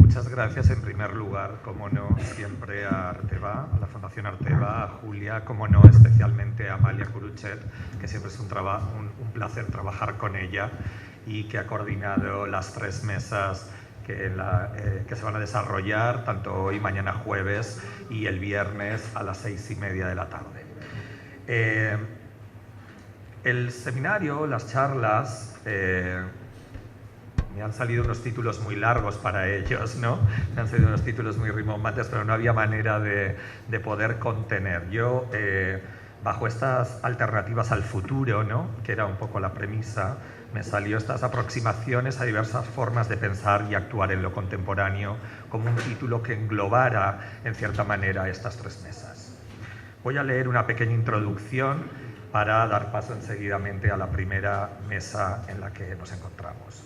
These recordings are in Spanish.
Muchas gracias en primer lugar, como no, siempre a Arteba, a la Fundación Arteba, a Julia, como no, especialmente a Amalia Curuchet, que siempre es un placer trabajar con ella y que ha coordinado las 3 mesas que se van a desarrollar tanto hoy, mañana jueves y el viernes a las 6:30 de la tarde. El seminario, las charlas, me han salido unos títulos muy largos para ellos, ¿no? Me han salido unos títulos muy rimbombantes, pero no había manera de poder contener. Yo, bajo estas alternativas al futuro, ¿no?, que era un poco la premisa, me salió estas aproximaciones a diversas formas de pensar y actuar en lo contemporáneo como un título que englobara, en cierta manera, estas 3 mesas. Voy a leer una pequeña introducción para dar paso enseguidamente a la primera mesa en la que nos encontramos.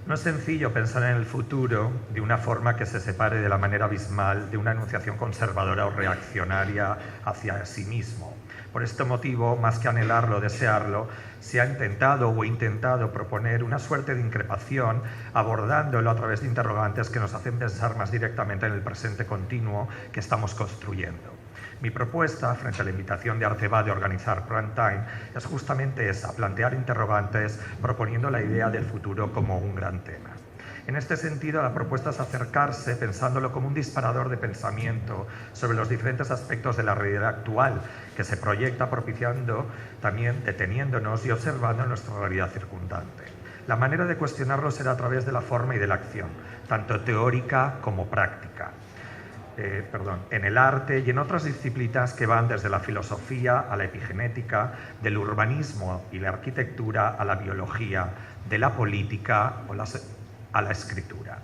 No es sencillo pensar en el futuro de una forma que se separe de la manera abismal de una enunciación conservadora o reaccionaria hacia sí mismo. Por este motivo, más que anhelarlo o desearlo, se ha intentado proponer una suerte de increpación, abordándolo a través de interrogantes que nos hacen pensar más directamente en el presente continuo que estamos construyendo. Mi propuesta, frente a la invitación de Arteba de organizar Prime Time, es justamente esa, plantear interrogantes proponiendo la idea del futuro como un gran tema. En este sentido, la propuesta es acercarse pensándolo como un disparador de pensamiento sobre los diferentes aspectos de la realidad actual que se proyecta, propiciando también deteniéndonos y observando nuestra realidad circundante. La manera de cuestionarlo será a través de la forma y de la acción, tanto teórica como práctica. En el arte y en otras disciplinas que van desde la filosofía a la epigenética, del urbanismo y la arquitectura a la biología, de la política a la escritura.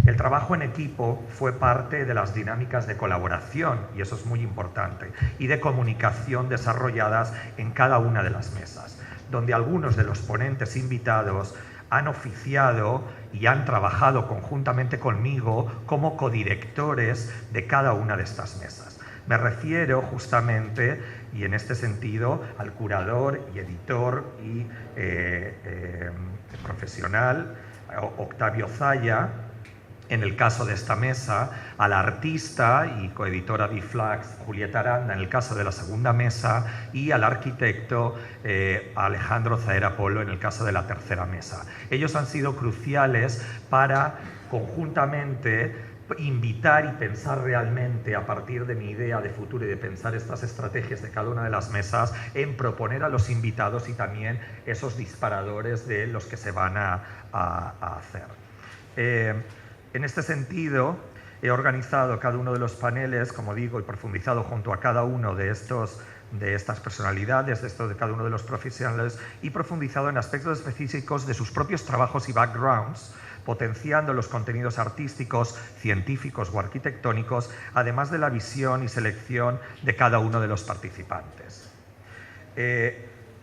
El trabajo en equipo fue parte de las dinámicas de colaboración, y eso es muy importante, y de comunicación desarrolladas en cada una de las mesas, donde algunos de los ponentes invitados han oficiado y han trabajado conjuntamente conmigo como codirectores de cada una de estas mesas. Me refiero justamente, y en este sentido, al curador y editor y profesional Octavio Zaya, en el caso de esta mesa, a la artista y coeditora Biflax Julieta Aranda en el caso de la segunda mesa y al arquitecto Alejandro Zaera Polo en el caso de la tercera mesa. Ellos han sido cruciales para conjuntamente invitar y pensar realmente a partir de mi idea de futuro y de pensar estas estrategias de cada una de las mesas en proponer a los invitados y también esos disparadores de los que se van a hacer. En este sentido, he organizado cada uno de los paneles, como digo, y profundizado junto a cada uno de estas personalidades, de cada uno de los profesionales, y profundizado en aspectos específicos de sus propios trabajos y backgrounds, potenciando los contenidos artísticos, científicos o arquitectónicos, además de la visión y selección de cada uno de los participantes.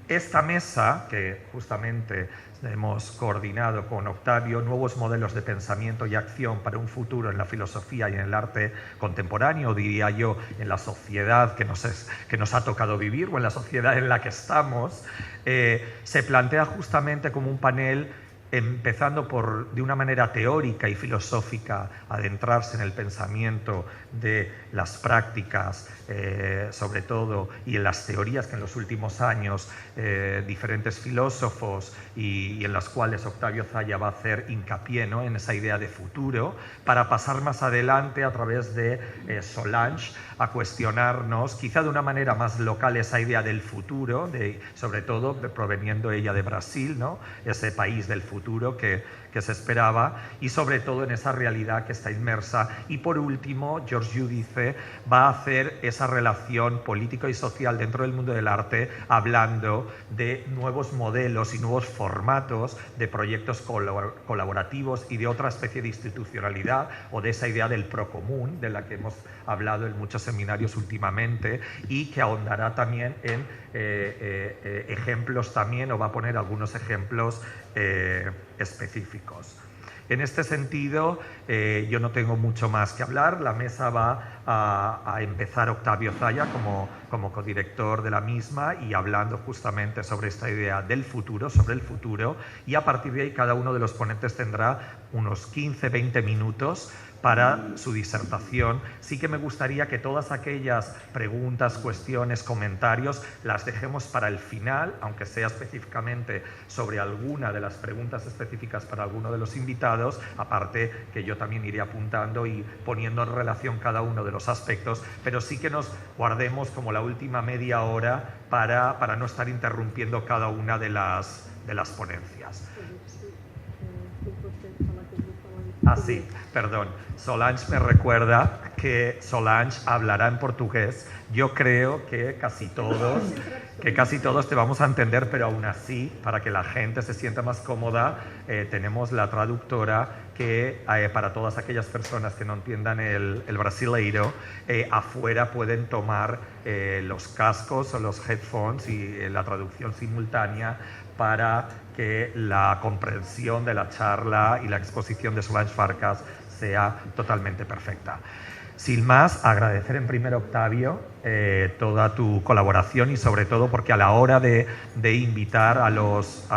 Esta mesa, que justamente hemos coordinado con Octavio, nuevos modelos de pensamiento y acción para un futuro en la filosofía y en el arte contemporáneo, diría yo, en la sociedad que nos ha tocado vivir o en la sociedad en la que estamos, se plantea justamente como un panel empezando de una manera teórica y filosófica, adentrarse en el pensamiento de las prácticas, sobre todo, y en las teorías que en los últimos años diferentes filósofos y en las cuales Octavio Zaya va a hacer hincapié, ¿no?, en esa idea de futuro, para pasar más adelante a través de Solange a cuestionarnos, quizá de una manera más local, esa idea del futuro, sobre todo proveniendo ella de Brasil, ¿no?, ese país del futuro que se esperaba, y sobre todo en esa realidad que está inmersa. Y por último, George Giudice va a hacer esa relación política y social dentro del mundo del arte, hablando de nuevos modelos y nuevos formatos de proyectos colaborativos y de otra especie de institucionalidad, o de esa idea del procomún, de la que hemos hablado en muchos seminarios últimamente, y que ahondará también en ejemplos también, o va a poner algunos ejemplos específicos. En este sentido, yo no tengo mucho más que hablar. La mesa va a empezar Octavio Zaya, como como codirector de la misma y hablando justamente sobre esta idea del futuro, sobre el futuro, y a partir de ahí cada uno de los ponentes tendrá unos 15-20 minutos para su disertación. Sí que me gustaría que todas aquellas preguntas, cuestiones, comentarios las dejemos para el final, aunque sea específicamente sobre alguna de las preguntas específicas para alguno de los invitados, aparte que yo también iré apuntando y poniendo en relación cada uno de los aspectos, pero sí que nos guardemos como la última media hora para no estar interrumpiendo cada una de las ponencias. Ah, sí, perdón. Solange me recuerda que Solange hablará en portugués. Yo creo que casi todos te vamos a entender, pero aún así, para que la gente se sienta más cómoda, tenemos la traductora que para todas aquellas personas que no entiendan el brasileiro, afuera pueden tomar los cascos o los headphones y la traducción simultánea para que la comprensión de la charla y la exposición de Solange Farcas sea totalmente perfecta. Sin más, agradecer en primer, Octavio, toda tu colaboración y sobre todo porque a la hora de invitar a los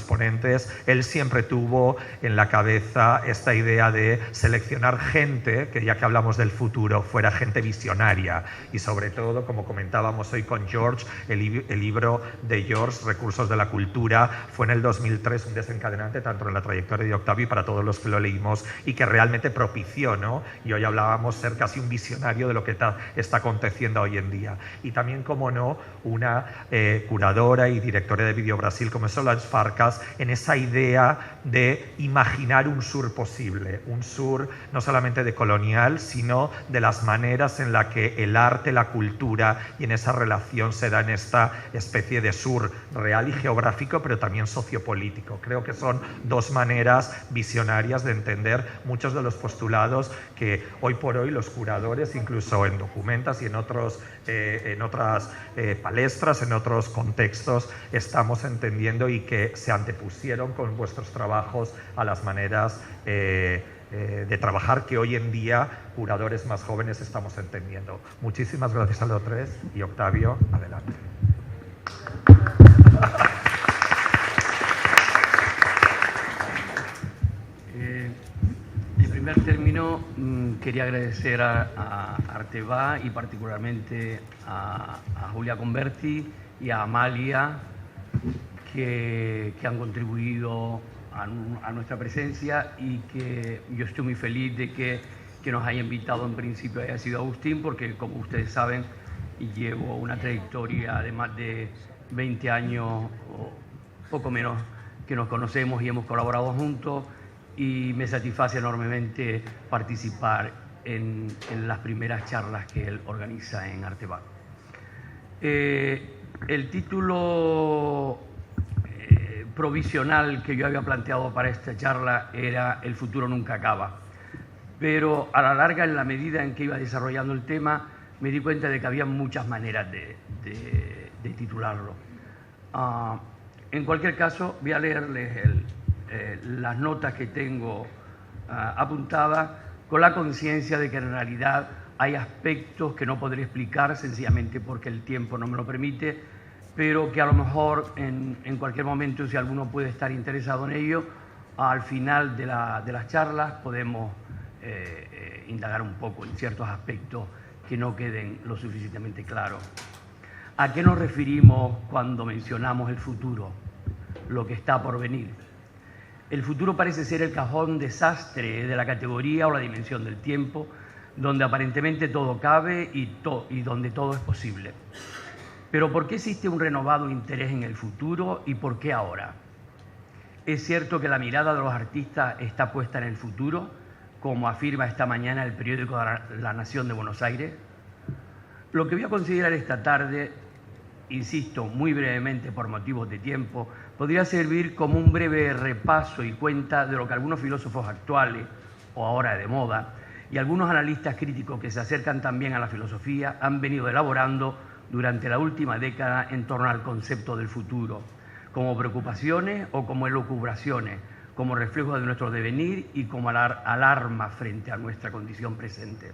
ponentes, él siempre tuvo en la cabeza esta idea de seleccionar gente que, ya que hablamos del futuro, fuera gente visionaria. Y sobre todo, como comentábamos hoy con George, el libro de George, Recursos de la Cultura, fue en el 2003 un desencadenante tanto en la trayectoria de Octavio y para todos los que lo leímos, y que realmente propició, ¿no? Y hoy hablábamos ser casi un visionario de lo que está aconteciendo hoy en día. Y también, como no, una curadora y directora de Vídeo Brasil como es Solange Farcas, en esa idea de imaginar un sur posible, un sur no solamente decolonial, sino de las maneras en la que el arte, la cultura y en esa relación se da en esta especie de sur real y geográfico, pero también sociopolítico. Creo que son dos maneras visionarias de entender muchos de los postulados que hoy por hoy los curadores, incluso en Documentas y en otras palestras, en otros contextos, estamos entendiendo y que se antepusieron con vuestros trabajos a las maneras de trabajar que hoy en día curadores más jóvenes estamos entendiendo. Muchísimas gracias a los tres y Octavio, adelante. En primer término, quería agradecer a Arteba y particularmente a Julia Converti y a Amalia que han contribuido a nuestra presencia, y que yo estoy muy feliz de que nos haya invitado. En principio haya sido Agustín, porque como ustedes saben llevo una trayectoria de más de 20 años o poco menos que nos conocemos y hemos colaborado juntos, y me satisface enormemente participar en las primeras charlas que él organiza en Arteba. El título provisional que yo había planteado para esta charla era El futuro nunca acaba, pero a la larga, en la medida en que iba desarrollando el tema, me di cuenta de que había muchas maneras de titularlo. En cualquier caso, voy a leerles las notas que tengo apuntadas, con la conciencia de que en realidad hay aspectos que no podré explicar sencillamente porque el tiempo no me lo permite, pero que a lo mejor en cualquier momento, si alguno puede estar interesado en ello, al final de las charlas podemos indagar un poco en ciertos aspectos que no queden lo suficientemente claros. ¿A qué nos referimos cuando mencionamos el futuro? Lo que está por venir. El futuro parece ser el cajón desastre de la categoría o la dimensión del tiempo, donde aparentemente todo cabe y donde todo es posible. Pero ¿por qué existe un renovado interés en el futuro y por qué ahora? Es cierto que la mirada de los artistas está puesta en el futuro, como afirma esta mañana el periódico La Nación de Buenos Aires. Lo que voy a considerar esta tarde, insisto, muy brevemente por motivos de tiempo, podría servir como un breve repaso y cuenta de lo que algunos filósofos actuales, o ahora de moda, y algunos analistas críticos que se acercan también a la filosofía han venido elaborando durante la última década en torno al concepto del futuro, como preocupaciones o como elucubraciones, como reflejo de nuestro devenir y como alarma frente a nuestra condición presente.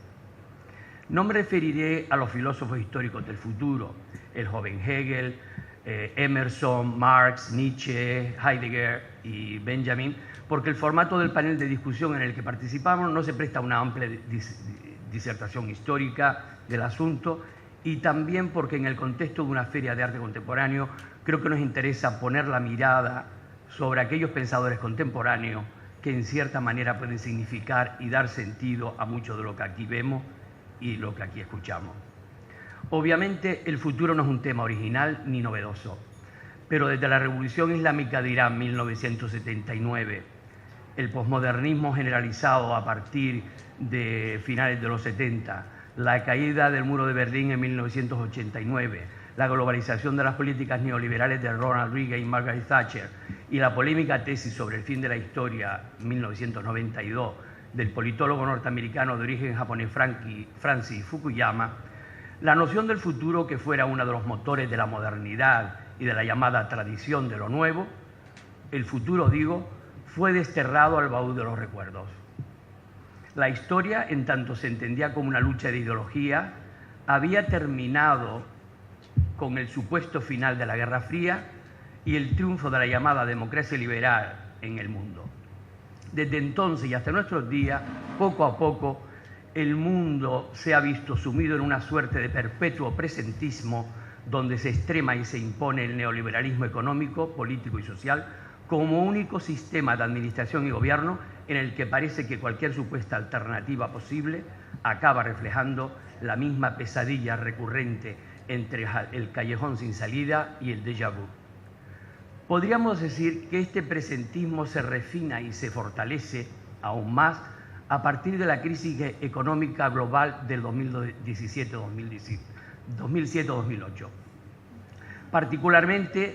No me referiré a los filósofos históricos del futuro, el joven Hegel, Emerson, Marx, Nietzsche, Heidegger y Benjamin, porque el formato del panel de discusión en el que participamos no se presta a una amplia disertación histórica del asunto, y también porque en el contexto de una feria de arte contemporáneo creo que nos interesa poner la mirada sobre aquellos pensadores contemporáneos que en cierta manera pueden significar y dar sentido a mucho de lo que aquí vemos y lo que aquí escuchamos. Obviamente el futuro no es un tema original ni novedoso, pero desde la Revolución Islámica de Irán 1979, el posmodernismo generalizado a partir de finales de los 70, la caída del muro de Berlín en 1989, la globalización de las políticas neoliberales de Ronald Reagan y Margaret Thatcher y la polémica tesis sobre el fin de la historia 1992 del politólogo norteamericano de origen japonés Francis Fukuyama, la noción del futuro que fuera uno de los motores de la modernidad y de la llamada tradición de lo nuevo, el futuro, digo, fue desterrado al baúl de los recuerdos. La historia, en tanto se entendía como una lucha de ideología, había terminado con el supuesto final de la Guerra Fría y el triunfo de la llamada democracia liberal en el mundo. Desde entonces y hasta nuestros días, poco a poco, el mundo se ha visto sumido en una suerte de perpetuo presentismo donde se extrema y se impone el neoliberalismo económico, político y social como único sistema de administración y gobierno en el que parece que cualquier supuesta alternativa posible acaba reflejando la misma pesadilla recurrente entre el callejón sin salida y el déjà vu. Podríamos decir que este presentismo se refina y se fortalece aún más a partir de la crisis económica global del 2007-2008. Particularmente,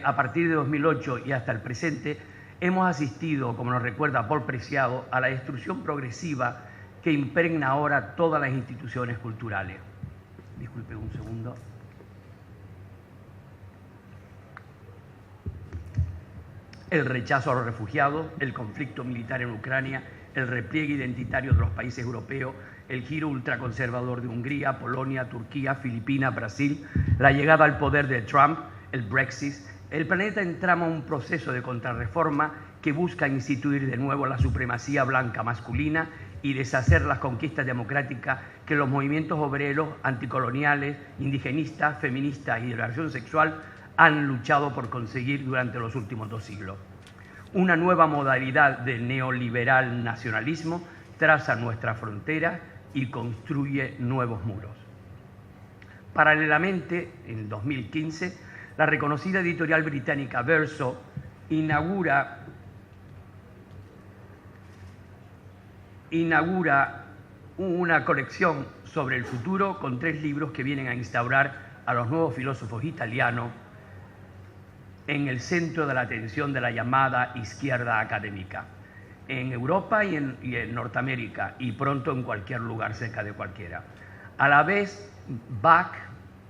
a partir de 2008 y hasta el presente, hemos asistido, como nos recuerda Paul Preciado, a la destrucción progresiva que impregna ahora todas las instituciones culturales. Disculpe un segundo. El rechazo a los refugiados, el conflicto militar en Ucrania, el repliegue identitario de los países europeos, el giro ultraconservador de Hungría, Polonia, Turquía, Filipinas, Brasil, la llegada al poder de Trump, el Brexit. El planeta entrama en un proceso de contrarreforma que busca instituir de nuevo la supremacía blanca masculina y deshacer las conquistas democráticas que los movimientos obreros, anticoloniales, indigenistas, feministas y de liberación sexual han luchado por conseguir durante los últimos 2 siglos. Una nueva modalidad de neoliberal nacionalismo traza nuestra frontera y construye nuevos muros. Paralelamente, en 2015, la reconocida editorial británica Verso inaugura una colección sobre el futuro con 3 libros que vienen a instaurar a los nuevos filósofos italianos en el centro de la atención de la llamada izquierda académica, en Europa y en Norteamérica, y pronto en cualquier lugar cerca de cualquiera. A la vez, Bach,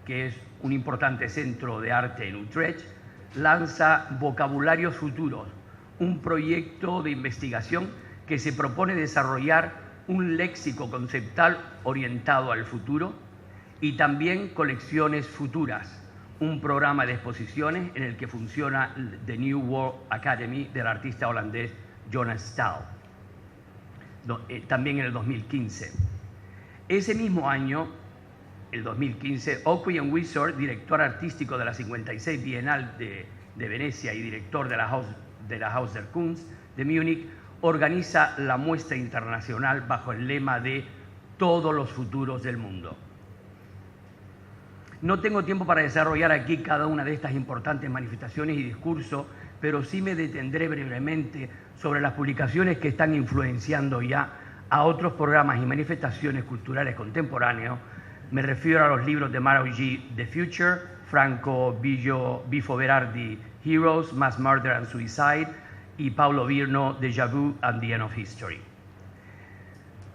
que es un importante centro de arte en Utrecht, lanza Vocabularios Futuros, un proyecto de investigación que se propone desarrollar un léxico conceptual orientado al futuro, y también Colecciones Futuras, un programa de exposiciones en el que funciona The New World Academy del artista holandés Jonas Staal, también en el 2015. Ese mismo año, el 2015, Aubrey Wizard, director artístico de la 56 Bienal de Venecia y director de la Haus der Kunst de Múnich, organiza la muestra internacional bajo el lema de Todos los futuros del mundo. No tengo tiempo para desarrollar aquí cada una de estas importantes manifestaciones y discursos, pero sí me detendré brevemente sobre las publicaciones que están influenciando ya a otros programas y manifestaciones culturales contemporáneos. Me refiero a los libros de Maro G. The Future, Franco Bifo Berardi, Heroes, Mass Murder and Suicide, y Paulo Virno, Déjà Vu and the End of History.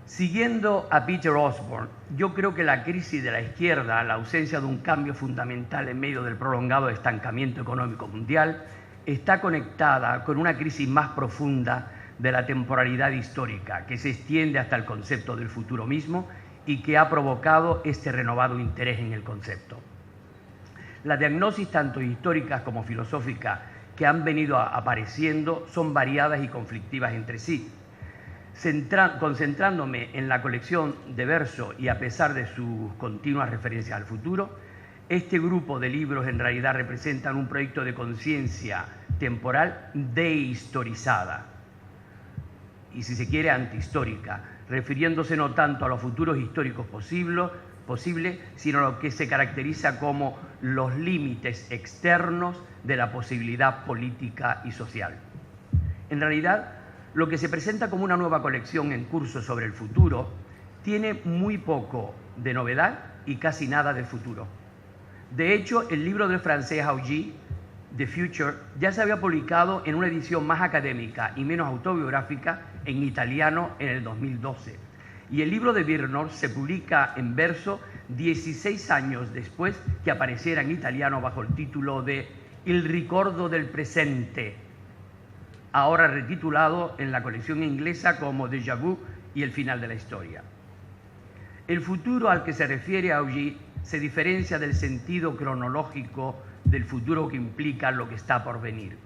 Siguiendo a Peter Osborne, yo creo que la crisis de la izquierda, la ausencia de un cambio fundamental en medio del prolongado estancamiento económico mundial, está conectada con una crisis más profunda de la temporalidad histórica, que se extiende hasta el concepto del futuro mismo y que ha provocado este renovado interés en el concepto. Las diagnosis, tanto históricas como filosóficas, que han venido apareciendo son variadas y conflictivas entre sí. Concentrándome en la colección de verso y a pesar de sus continuas referencias al futuro, este grupo de libros en realidad representan un proyecto de conciencia temporal dehistorizada y, si se quiere, antihistórica, refiriéndose no tanto a los futuros históricos posibles, sino a lo que se caracteriza como los límites externos de la posibilidad política y social. En realidad, lo que se presenta como una nueva colección en curso sobre el futuro tiene muy poco de novedad y casi nada de futuro. De hecho, el libro del francés Augy, The Future, ya se había publicado en una edición más académica y menos autobiográfica en italiano en el 2012. Y el libro de Virnor se publica en verso 16 años después que apareciera en italiano bajo el título de Il ricordo del presente, ahora retitulado en la colección inglesa como Déjà vu y el final de la historia. El futuro al que se refiere Augy se diferencia del sentido cronológico del futuro que implica lo que está por venir.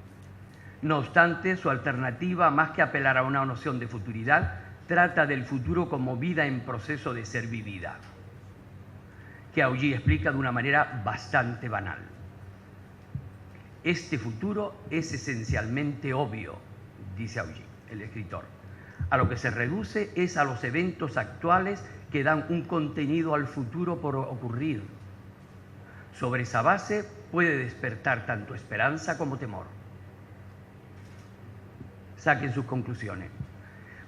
No obstante, su alternativa, más que apelar a una noción de futuridad, trata del futuro como vida en proceso de ser vivida, que Augy explica de una manera bastante banal. Este futuro es esencialmente obvio, dice Augy, el escritor. A lo que se reduce es a los eventos actuales que dan un contenido al futuro por ocurrir. Sobre esa base puede despertar tanto esperanza como temor. Saquen sus conclusiones.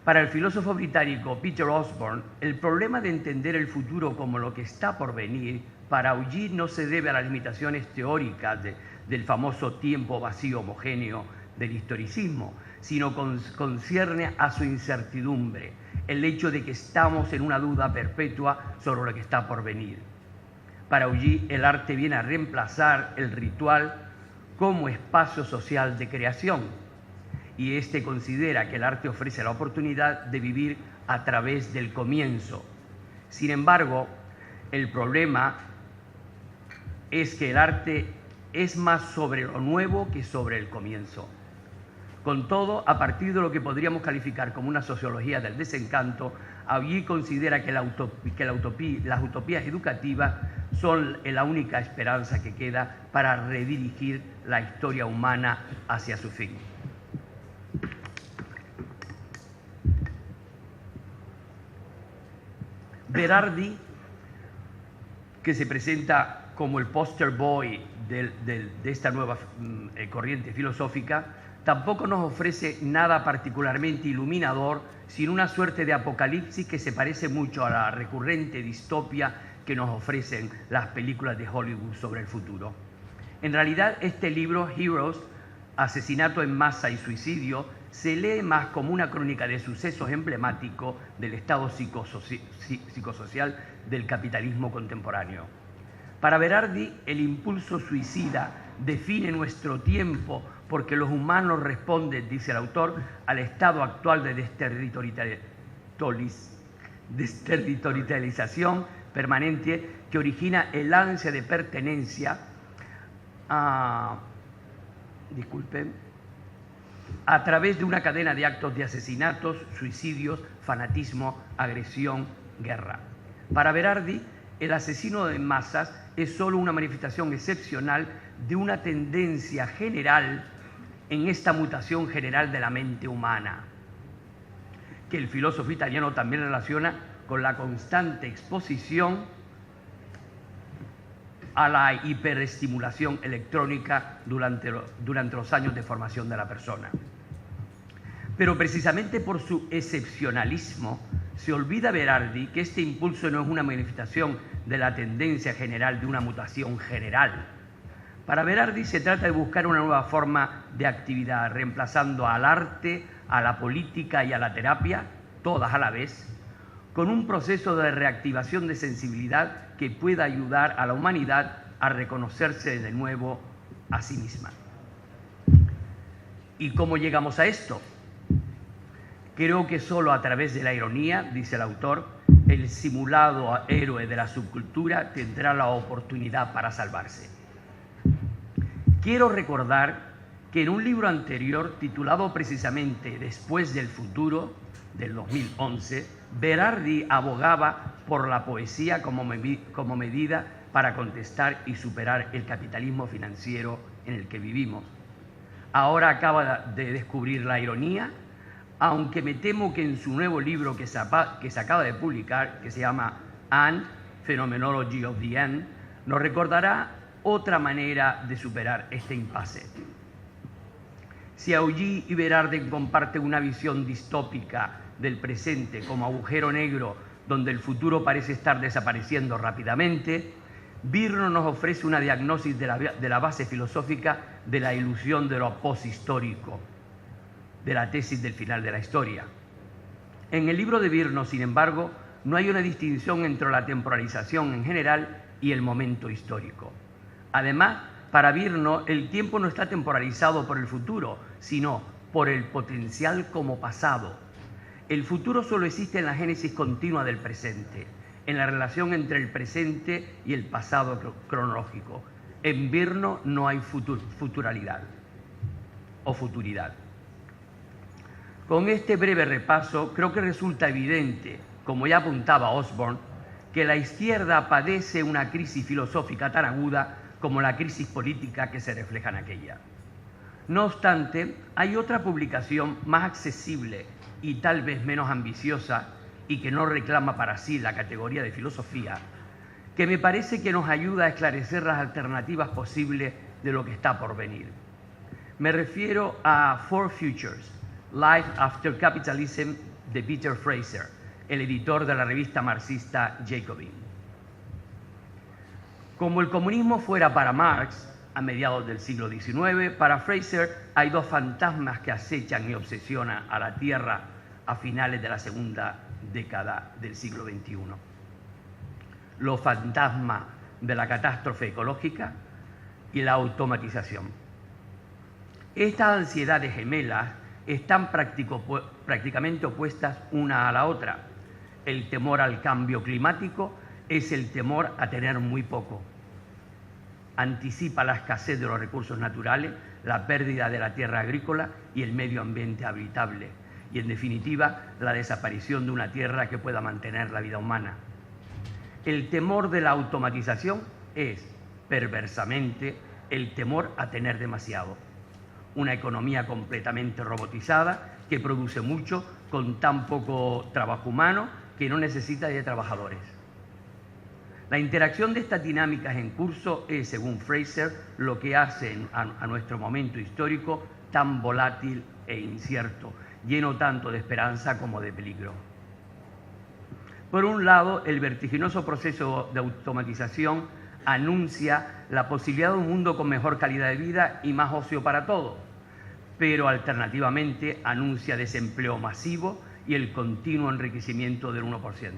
Para el filósofo británico Peter Osborne, el problema de entender el futuro como lo que está por venir, para Augy no se debe a las limitaciones teóricas del famoso tiempo vacío homogéneo del historicismo, sino concierne a su incertidumbre, el hecho de que estamos en una duda perpetua sobre lo que está por venir. Para Augy, el arte viene a reemplazar el ritual como espacio social de creación, y este considera que el arte ofrece la oportunidad de vivir a través del comienzo. Sin embargo, el problema es que el arte es más sobre lo nuevo que sobre el comienzo. Con todo, a partir de lo que podríamos calificar como una sociología del desencanto, Augy considera que las utopías educativas son la única esperanza que queda para redirigir la historia humana hacia su fin. Berardi, que se presenta como el poster boy de esta nueva corriente filosófica, tampoco nos ofrece nada particularmente iluminador, sino una suerte de apocalipsis que se parece mucho a la recurrente distopia que nos ofrecen las películas de Hollywood sobre el futuro. En realidad, este libro, Heroes, Asesinato en masa y suicidio, se lee más como una crónica de sucesos emblemáticos del estado psicosocial del capitalismo contemporáneo. Para Berardi, el impulso suicida define nuestro tiempo porque los humanos responden, dice el autor, al estado actual de desterritorialización permanente que origina el ansia de pertenencia a través de una cadena de actos de asesinatos, suicidios, fanatismo, agresión, guerra. Para Berardi, el asesino en masas es solo una manifestación excepcional de una tendencia general en esta mutación general de la mente humana, que el filósofo italiano también relaciona con la constante exposición a la hiperestimulación electrónica durante los años de formación de la persona. Pero precisamente por su excepcionalismo, se olvida Berardi que este impulso no es una manifestación de la tendencia general de una mutación general. Para Berardi se trata de buscar una nueva forma de actividad, reemplazando al arte, a la política y a la terapia, todas a la vez, con un proceso de reactivación de sensibilidad que pueda ayudar a la humanidad a reconocerse de nuevo a sí misma. ¿Y cómo llegamos a esto? Creo que solo a través de la ironía, dice el autor, el simulado héroe de la subcultura tendrá la oportunidad para salvarse. Quiero recordar que en un libro anterior, titulado precisamente Después del futuro, del 2011, Berardi abogaba por la poesía como medida para contestar y superar el capitalismo financiero en el que vivimos. Ahora acaba de descubrir la ironía, aunque me temo que en su nuevo libro que se acaba de publicar, que se llama An, Phenomenology of the End, nos recordará otra manera de superar este impasse. Si Augy y Berardi comparten una visión distópica del presente como agujero negro donde el futuro parece estar desapareciendo rápidamente, Virno nos ofrece una diagnosis de la base filosófica de la ilusión de lo poshistórico, de la tesis del final de la historia. En el libro de Virno, sin embargo, no hay una distinción entre la temporalización en general y el momento histórico. Además, para Virno, el tiempo no está temporalizado por el futuro, sino por el potencial como pasado. El futuro solo existe en la génesis continua del presente, en la relación entre el presente y el pasado cronológico. En Virno no hay futuralidad o futuridad. Con este breve repaso, creo que resulta evidente, como ya apuntaba Osborne, que la izquierda padece una crisis filosófica tan aguda como la crisis política que se refleja en aquella. No obstante, hay otra publicación más accesible y tal vez menos ambiciosa y que no reclama para sí la categoría de filosofía, que me parece que nos ayuda a esclarecer las alternativas posibles de lo que está por venir. Me refiero a Four Futures, Life After Capitalism, de Peter Fraser, el editor de la revista marxista Jacobin. Como el comunismo fuera para Marx, a mediados del siglo XIX, para Fraser hay dos fantasmas que acechan y obsesionan a la Tierra a finales de la segunda década del siglo XXI. Los fantasmas de la catástrofe ecológica y la automatización. Estas ansiedades gemelas están prácticamente opuestas una a la otra. El temor al cambio climático es el temor a tener muy poco. Anticipa la escasez de los recursos naturales, la pérdida de la tierra agrícola y el medio ambiente habitable. Y, en definitiva, la desaparición de una tierra que pueda mantener la vida humana. El temor de la automatización es, perversamente, el temor a tener demasiado. Una economía completamente robotizada que produce mucho con tan poco trabajo humano que no necesita de trabajadores. La interacción de estas dinámicas en curso es, según Fraser, lo que hace a nuestro momento histórico tan volátil e incierto, lleno tanto de esperanza como de peligro. Por un lado, el vertiginoso proceso de automatización anuncia la posibilidad de un mundo con mejor calidad de vida y más ocio para todos, pero alternativamente anuncia desempleo masivo y el continuo enriquecimiento del 1%.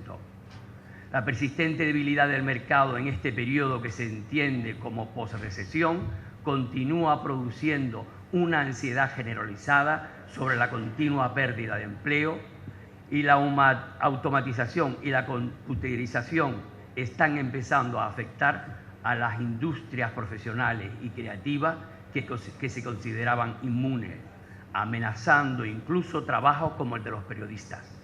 La persistente debilidad del mercado en este periodo que se entiende como posrecesión continúa produciendo una ansiedad generalizada sobre la continua pérdida de empleo, y la automatización y la computerización están empezando a afectar a las industrias profesionales y creativas que se consideraban inmunes, amenazando incluso trabajos como el de los periodistas.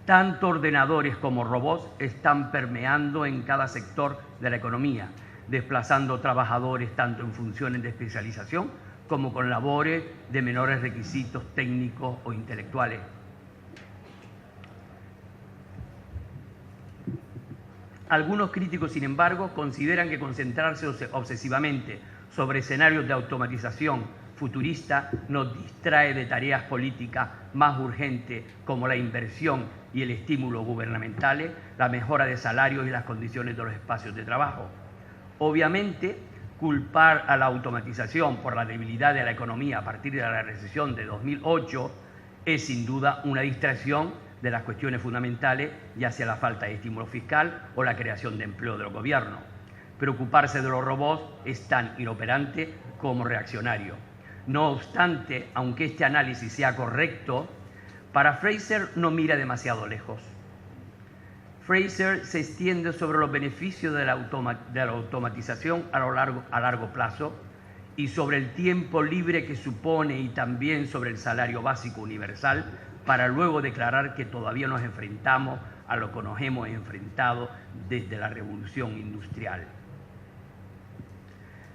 Tanto ordenadores como robots están permeando en cada sector de la economía, desplazando trabajadores tanto en funciones de especialización como con labores de menores requisitos técnicos o intelectuales. Algunos críticos, sin embargo, consideran que concentrarse obsesivamente sobre escenarios de automatización futurista nos distrae de tareas políticas más urgentes como la inversión y el estímulo gubernamentales, la mejora de salarios y las condiciones de los espacios de trabajo. Obviamente, culpar a la automatización por la debilidad de la economía a partir de la recesión de 2008 es sin duda una distracción de las cuestiones fundamentales, ya sea la falta de estímulo fiscal o la creación de empleo de los gobiernos. Preocuparse de los robots es tan inoperante como reaccionario. No obstante, aunque este análisis sea correcto, para Fraser no mira demasiado lejos. Fraser se extiende sobre los beneficios de la automatización a largo plazo y sobre el tiempo libre que supone y también sobre el salario básico universal, para luego declarar que todavía nos enfrentamos a lo que nos hemos enfrentado desde la revolución industrial.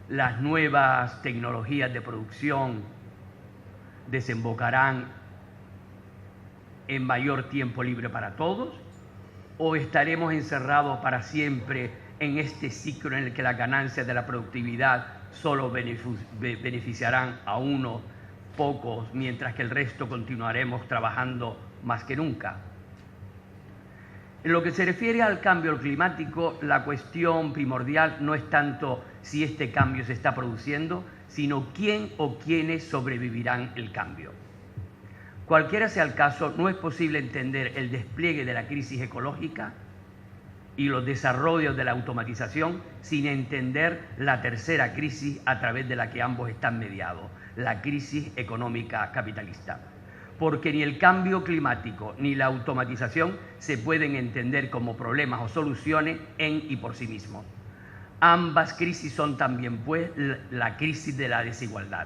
Las nuevas tecnologías de producción desembocarán en mayor tiempo libre para todos, o estaremos encerrados para siempre en este ciclo en el que las ganancias de la productividad solo beneficiarán a unos pocos, mientras que el resto continuaremos trabajando más que nunca. En lo que se refiere al cambio climático, la cuestión primordial no es tanto si este cambio se está produciendo, sino quién o quiénes sobrevivirán el cambio. Cualquiera sea el caso, no es posible entender el despliegue de la crisis ecológica y los desarrollos de la automatización sin entender la tercera crisis a través de la que ambos están mediados, la crisis económica capitalista. Porque ni el cambio climático ni la automatización se pueden entender como problemas o soluciones en y por sí mismos. Ambas crisis son también, pues, la crisis de la desigualdad.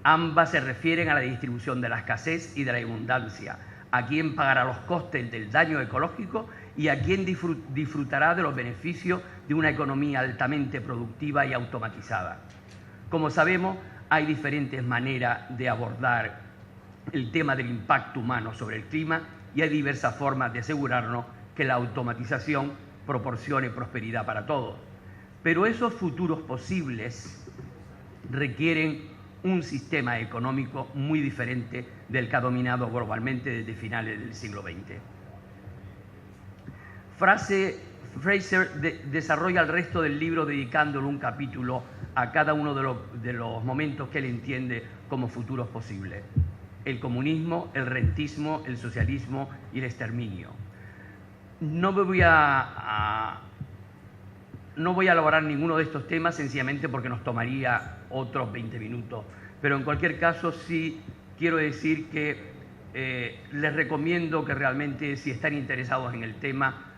Ambas se refieren a la distribución de la escasez y de la abundancia, a quién pagará los costes del daño ecológico y a quién disfrutará de los beneficios de una economía altamente productiva y automatizada. Como sabemos, hay diferentes maneras de abordar el tema del impacto humano sobre el clima y hay diversas formas de asegurarnos que la automatización proporcione prosperidad para todos. Pero esos futuros posibles requieren un sistema económico muy diferente del que ha dominado globalmente desde finales del siglo XX. Fraser desarrolla el resto del libro dedicándole un capítulo a cada uno de los momentos que él entiende como futuros posibles: el comunismo, el rentismo, el socialismo y el exterminio. No voy a elaborar ninguno de estos temas, sencillamente porque nos tomaría otros 20 minutos. Pero en cualquier caso sí quiero decir que les recomiendo que realmente, si están interesados en el tema,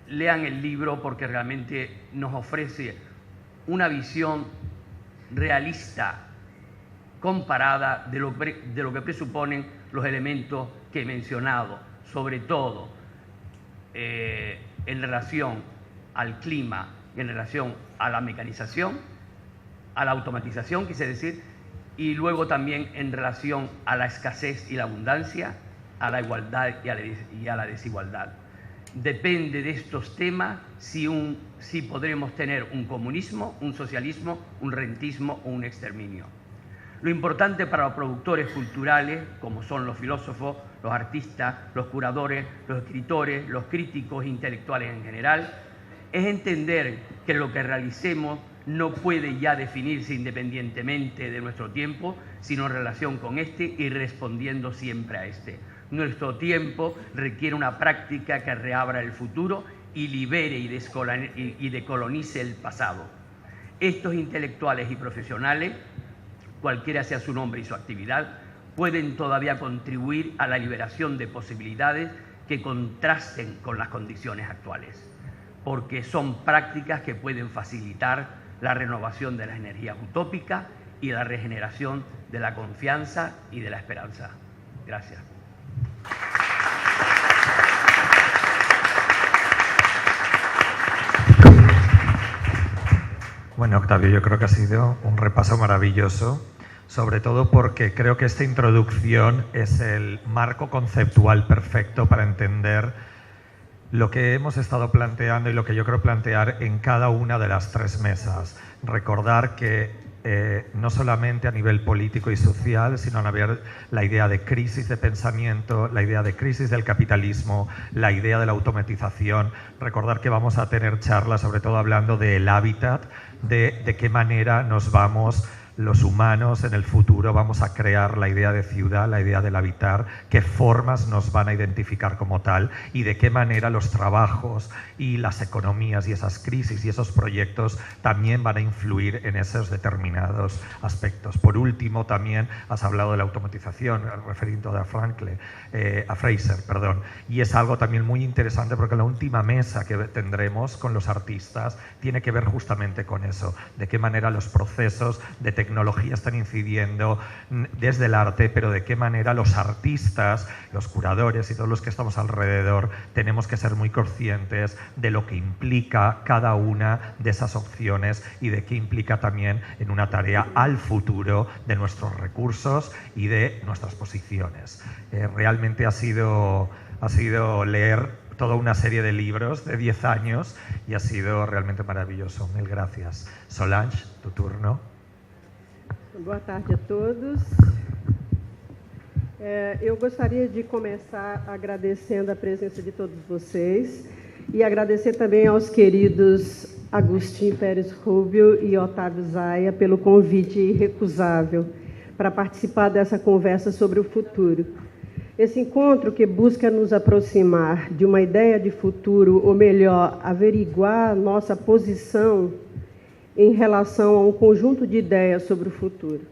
lean el libro, porque realmente nos ofrece una visión realista, comparada de lo que presuponen los elementos que he mencionado, sobre todo en relación al clima, en relación a la mecanización, a la automatización, quise decir, y luego también en relación a la escasez y la abundancia, a la igualdad y a la desigualdad. Depende de estos temas si podremos tener un comunismo, un socialismo, un rentismo o un exterminio. Lo importante para los productores culturales, como son los filósofos, los artistas, los curadores, los escritores, los críticos intelectuales en general, es entender que lo que realicemos no puede ya definirse independientemente de nuestro tiempo, sino en relación con este y respondiendo siempre a este. Nuestro tiempo requiere una práctica que reabra el futuro y libere y decolonice el pasado. Estos intelectuales y profesionales, cualquiera sea su nombre y su actividad, pueden todavía contribuir a la liberación de posibilidades que contrasten con las condiciones actuales, porque son prácticas que pueden facilitar la renovación de las energías utópicas y la regeneración de la confianza y de la esperanza. Gracias. Bueno, Octavio, yo creo que ha sido un repaso maravilloso, sobre todo porque creo que esta introducción es el marco conceptual perfecto para entender lo que hemos estado planteando y lo que yo creo plantear en cada una de las tres mesas. Recordar que no solamente a nivel político y social, sino a ver la idea de crisis de pensamiento, la idea de crisis del capitalismo, la idea de la automatización. Recordar que vamos a tener charlas, sobre todo hablando del hábitat, de qué manera nos vamos los humanos en el futuro vamos a crear la idea de ciudad, la idea del habitar, qué formas nos van a identificar como tal y de qué manera los trabajos y las economías y esas crisis y esos proyectos también van a influir en esos determinados aspectos. Por último, también has hablado de la automatización, refiriendo a Fraser, y es algo también muy interesante porque la última mesa que tendremos con los artistas tiene que ver justamente con eso, de qué manera los procesos de tecnología están incidiendo desde el arte, pero de qué manera los artistas, los curadores y todos los que estamos alrededor tenemos que ser muy conscientes de lo que implica cada una de esas opciones y de qué implica también en una tarea al futuro de nuestros recursos y de nuestras posiciones. Realmente ha sido leer toda una serie de libros de 10 años y ha sido realmente maravilloso. Mil gracias. Solange, tu turno. Boa tarde a todos. Eu gostaria de começar agradecendo a presença de todos vocês e agradecer também aos queridos Agustín Pérez Rubio e Otávio Zaia pelo convite irrecusável para participar dessa conversa sobre o futuro. Esse encontro que busca nos aproximar de uma ideia de futuro, ou melhor, averiguar nossa posição em relação a um conjunto de ideias sobre o futuro.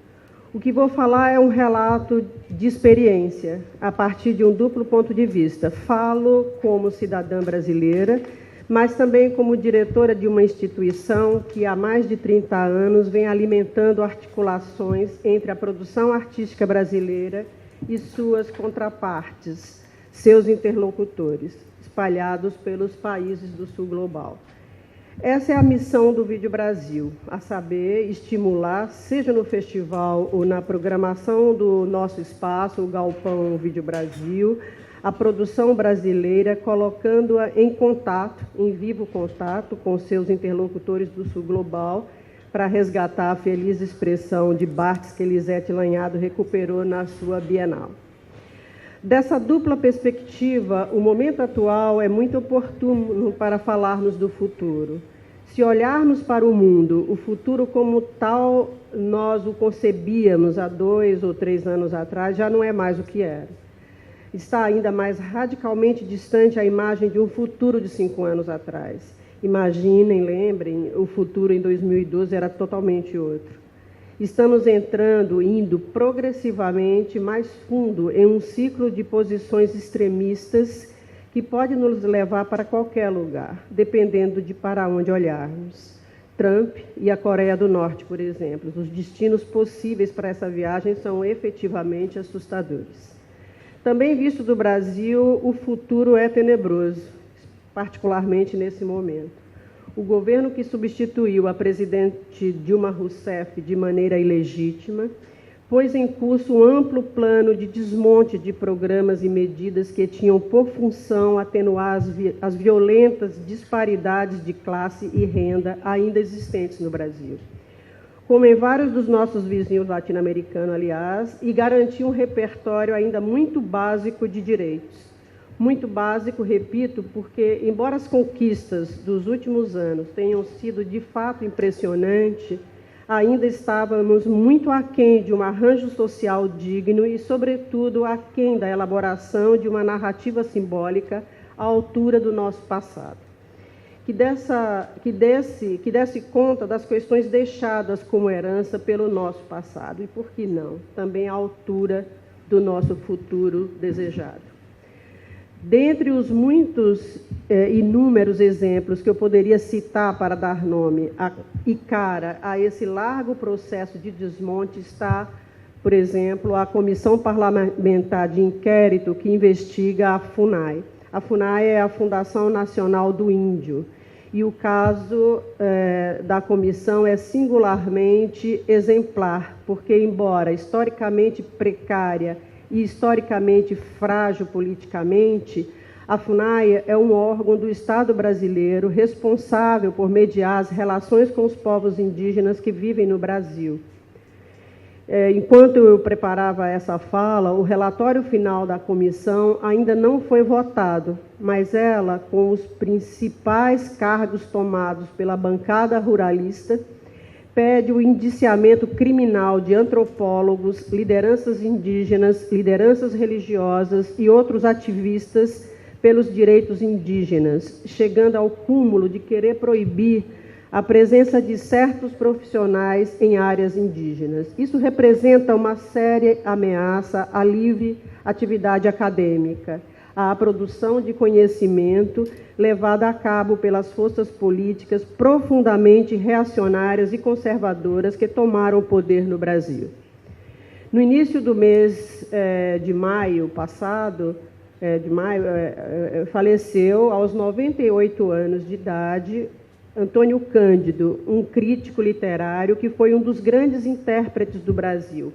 O que vou falar é um relato de experiência, a partir de um duplo ponto de vista. Falo como cidadã brasileira, mas também como diretora de uma instituição que há mais de 30 anos vem alimentando articulações entre a produção artística brasileira e suas contrapartes, seus interlocutores, espalhados pelos países do Sul Global. Essa é a missão do Vídeo Brasil, a saber, estimular, seja no festival ou na programação do nosso espaço, o Galpão Vídeo Brasil, a produção brasileira, colocando-a em contato, em vivo contato com seus interlocutores do Sul Global, para resgatar a feliz expressão de Barthes que Elisete Lanhado recuperou na sua Bienal. Dessa dupla perspectiva, o momento atual é muito oportuno para falarmos do futuro. Se olharmos para o mundo, o futuro como tal, nós o concebíamos há 2 ou 3 anos atrás, já não é mais o que era. Está ainda mais radicalmente distante a imagem de um futuro de 5 anos atrás. Imaginem, lembrem, o futuro em 2012 era totalmente outro. Estamos indo progressivamente mais fundo em um ciclo de posições extremistas que pode nos levar para qualquer lugar, dependendo de para onde olharmos. Trump e a Coreia do Norte, por exemplo. Os destinos possíveis para essa viagem são efetivamente assustadores. Também visto do Brasil, o futuro é tenebroso, particularmente nesse momento. O governo que substituiu a presidente Dilma Rousseff de maneira ilegítima pôs em curso um amplo plano de desmonte de programas e medidas que tinham por função atenuar as violentas disparidades de classe e renda ainda existentes no Brasil, como em vários dos nossos vizinhos latino-americanos, aliás, e garantir um repertório ainda muito básico de direitos. Muito básico, repito, porque, embora as conquistas dos últimos anos tenham sido de fato impressionantes, ainda estávamos muito aquém de um arranjo social digno e, sobretudo, aquém da elaboração de uma narrativa simbólica à altura do nosso passado. Que desse conta das questões deixadas como herança pelo nosso passado e, por que não, também à altura do nosso futuro desejado. Dentre os muitos inúmeros exemplos que eu poderia citar para dar nome e cara a esse largo processo de desmonte está, por exemplo, a Comissão Parlamentar de Inquérito que investiga a FUNAI. A FUNAI é a Fundação Nacional do Índio e o caso da comissão é singularmente exemplar, porque, embora historicamente precária e historicamente frágil politicamente, a FUNAI é um órgão do Estado brasileiro responsável por mediar as relações com os povos indígenas que vivem no Brasil. Enquanto eu preparava essa fala, o relatório final da comissão ainda não foi votado, mas ela, com os principais cargos tomados pela bancada ruralista, pede o indiciamento criminal de antropólogos, lideranças indígenas, lideranças religiosas e outros ativistas pelos direitos indígenas, chegando ao cúmulo de querer proibir a presença de certos profissionais em áreas indígenas. Isso representa uma séria ameaça à livre atividade acadêmica, à produção de conhecimento levada a cabo pelas forças políticas profundamente reacionárias e conservadoras que tomaram o poder no Brasil. No início do mês de maio passado, faleceu aos 98 anos de idade Antônio Cândido, um crítico literário que foi um dos grandes intérpretes do Brasil,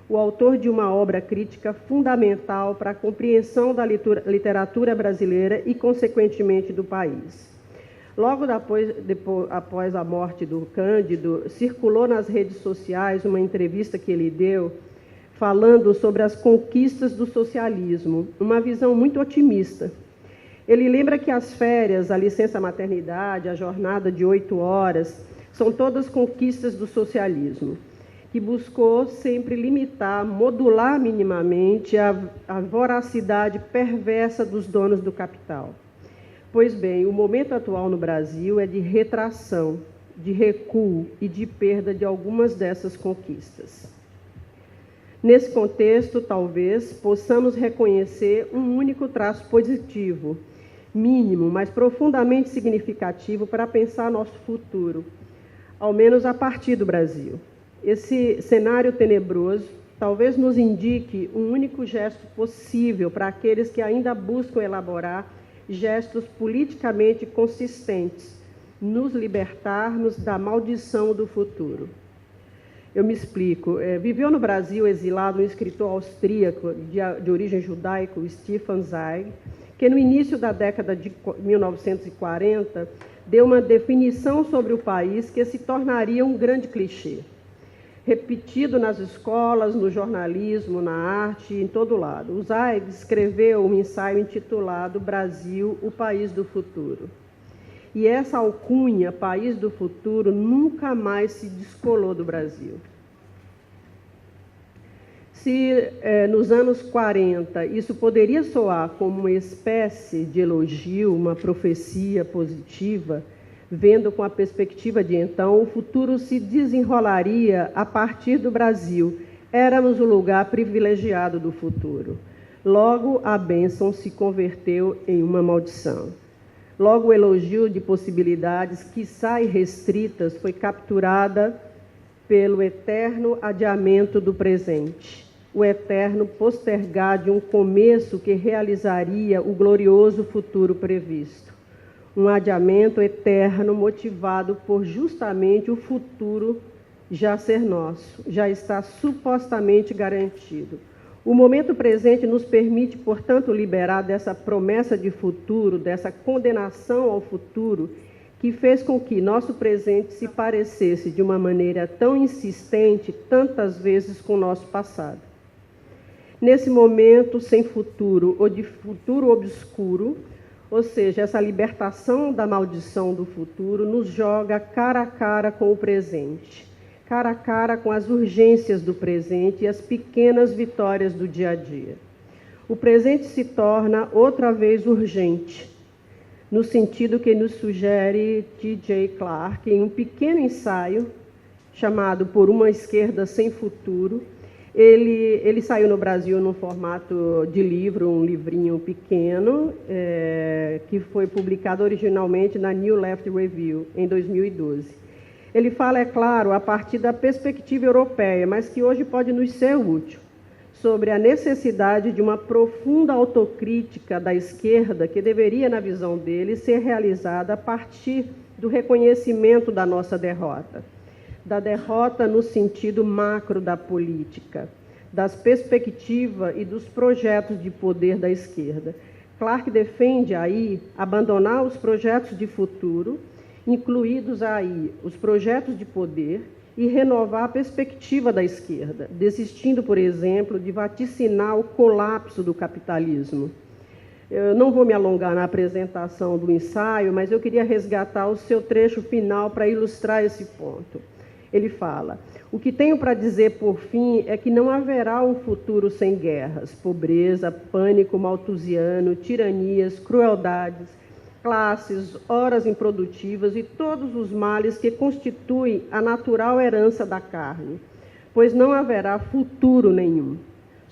o autor de uma obra crítica fundamental para a compreensão da literatura brasileira e, consequentemente, do país. Logo após a morte do Cândido, circulou nas redes sociais uma entrevista que ele deu falando sobre as conquistas do socialismo, uma visão muito otimista. Ele lembra que as férias, a licença maternidade, a jornada de 8 horas, são todas conquistas do socialismo, que buscou sempre limitar, modular minimamente a voracidade perversa dos donos do capital. Pois bem, o momento atual no Brasil é de retração, de recuo e de perda de algumas dessas conquistas. Nesse contexto, talvez, possamos reconhecer um único traço positivo, mínimo, mas profundamente significativo para pensar nosso futuro, ao menos a partir do Brasil. Esse cenário tenebroso talvez nos indique um único gesto possível para aqueles que ainda buscam elaborar gestos politicamente consistentes, nos libertarmos da maldição do futuro. Eu me explico. Viveu no Brasil exilado um escritor austríaco de origem judaica, Stefan Zweig, que no início da década de 1940 deu uma definição sobre o país que se tornaria um grande clichê, repetido nas escolas, no jornalismo, na arte, em todo lado. O Zweig escreveu um ensaio intitulado Brasil, o País do Futuro. E essa alcunha, País do Futuro, nunca mais se descolou do Brasil. Se nos anos 40 isso poderia soar como uma espécie de elogio, uma profecia positiva, vendo com a perspectiva de então, o futuro se desenrolaria a partir do Brasil. Éramos o lugar privilegiado do futuro. Logo, a bênção se converteu em uma maldição. Logo, o elogio de possibilidades, quiçá irrestritas, foi capturada pelo eterno adiamento do presente, o eterno postergar de um começo que realizaria o glorioso futuro previsto. Um adiamento eterno motivado por justamente o futuro já ser nosso, já está supostamente garantido. O momento presente nos permite, portanto, liberar dessa promessa de futuro, dessa condenação ao futuro, que fez com que nosso presente se parecesse de uma maneira tão insistente, tantas vezes, com o nosso passado. Nesse momento sem futuro, ou de futuro obscuro, ou seja, essa libertação da maldição do futuro nos joga cara a cara com o presente, cara a cara com as urgências do presente e as pequenas vitórias do dia a dia. O presente se torna outra vez urgente, no sentido que nos sugere T.J. Clark em um pequeno ensaio chamado Por uma Esquerda Sem Futuro. Ele saiu no Brasil no formato de livro, um livrinho pequeno, que foi publicado originalmente na New Left Review, em 2012. Ele fala, é claro, a partir da perspectiva europeia, mas que hoje pode nos ser útil, sobre a necessidade de uma profunda autocrítica da esquerda que deveria, na visão dele, ser realizada a partir do reconhecimento da nossa derrota. Da derrota no sentido macro da política, das perspectivas e dos projetos de poder da esquerda. Clark defende aí abandonar os projetos de futuro, incluídos aí os projetos de poder, e renovar a perspectiva da esquerda, desistindo, por exemplo, de vaticinar o colapso do capitalismo. Eu não vou me alongar na apresentação do ensaio, mas eu queria resgatar o seu trecho final para ilustrar esse ponto. Ele fala: o que tenho para dizer, por fim, é que não haverá um futuro sem guerras, pobreza, pânico malthusiano, tiranias, crueldades, classes, horas improdutivas e todos os males que constituem a natural herança da carne, pois não haverá futuro nenhum.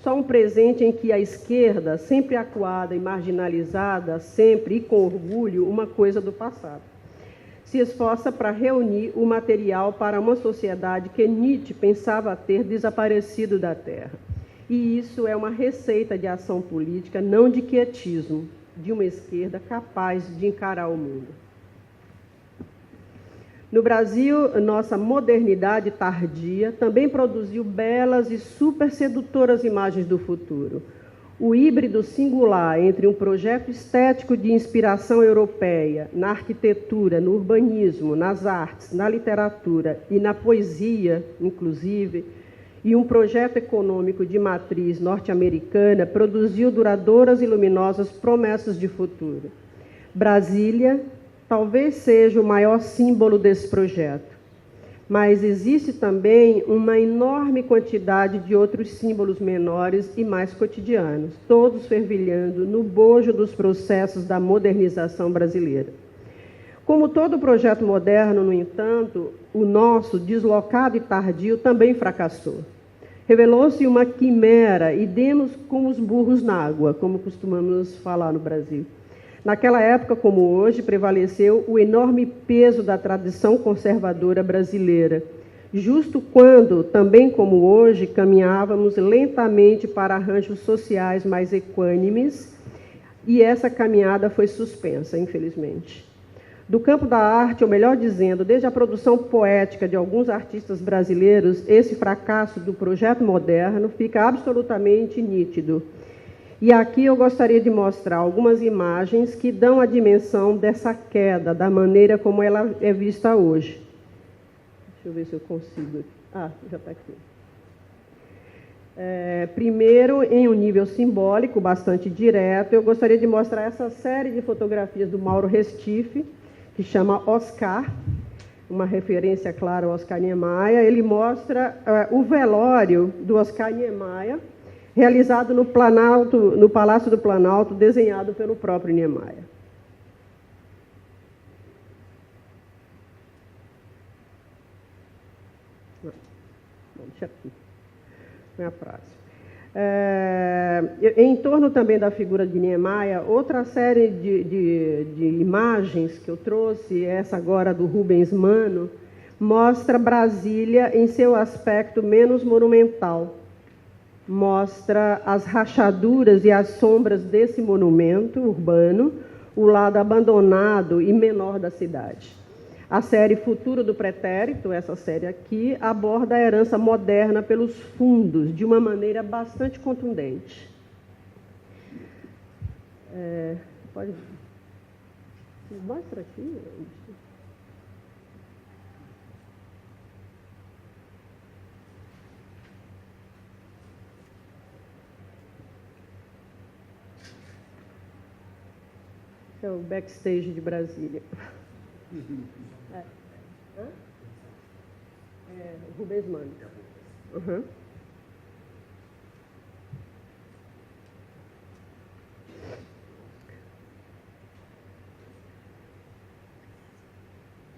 Só um presente em que a esquerda, sempre acuada e marginalizada, sempre e com orgulho, uma coisa do passado, se esforça para reunir o material para uma sociedade que Nietzsche pensava ter desaparecido da Terra. E isso é uma receita de ação política, não de quietismo, de uma esquerda capaz de encarar o mundo. No Brasil, nossa modernidade tardia também produziu belas e super sedutoras imagens do futuro. O híbrido singular entre um projeto estético de inspiração europeia na arquitetura, no urbanismo, nas artes, na literatura e na poesia, inclusive, e um projeto econômico de matriz norte-americana produziu duradouras e luminosas promessas de futuro. Brasília talvez seja o maior símbolo desse projeto, mas existe também uma enorme quantidade de outros símbolos menores e mais cotidianos, todos fervilhando no bojo dos processos da modernização brasileira. Como todo projeto moderno, no entanto, o nosso, deslocado e tardio, também fracassou. Revelou-se uma quimera e demos com os burros na água, como costumamos falar no Brasil. Naquela época, como hoje, prevaleceu o enorme peso da tradição conservadora brasileira, justo quando, também como hoje, caminhávamos lentamente para arranjos sociais mais equânimes, e essa caminhada foi suspensa, infelizmente. Do campo da arte, ou melhor dizendo, desde a produção poética de alguns artistas brasileiros, esse fracasso do projeto moderno fica absolutamente nítido. E aqui eu gostaria de mostrar algumas imagens que dão a dimensão dessa queda, da maneira como ela é vista hoje. Deixa eu ver se eu consigo. Ah, já está aqui. Primeiro, em um nível simbólico, bastante direto, eu gostaria de mostrar essa série de fotografias do Mauro Restife, que chama Oscar, uma referência, claro, ao Oscar Niemeyer. Ele mostra o velório do Oscar Niemeyer, realizado no Palácio do Planalto, desenhado pelo próprio Niemeyer. Deixa aqui. Não é a próxima. Em torno também da figura de Niemeyer, outra série de imagens que eu trouxe, essa agora do Rubens Mano, mostra Brasília em seu aspecto menos monumental. Mostra as rachaduras e as sombras desse monumento urbano, o lado abandonado e menor da cidade. A série Futuro do Pretérito, essa série aqui, aborda a herança moderna pelos fundos, de uma maneira bastante contundente. Pode... Mostra aqui. Esse é o backstage de Brasília. Rubens Mano. Uhum.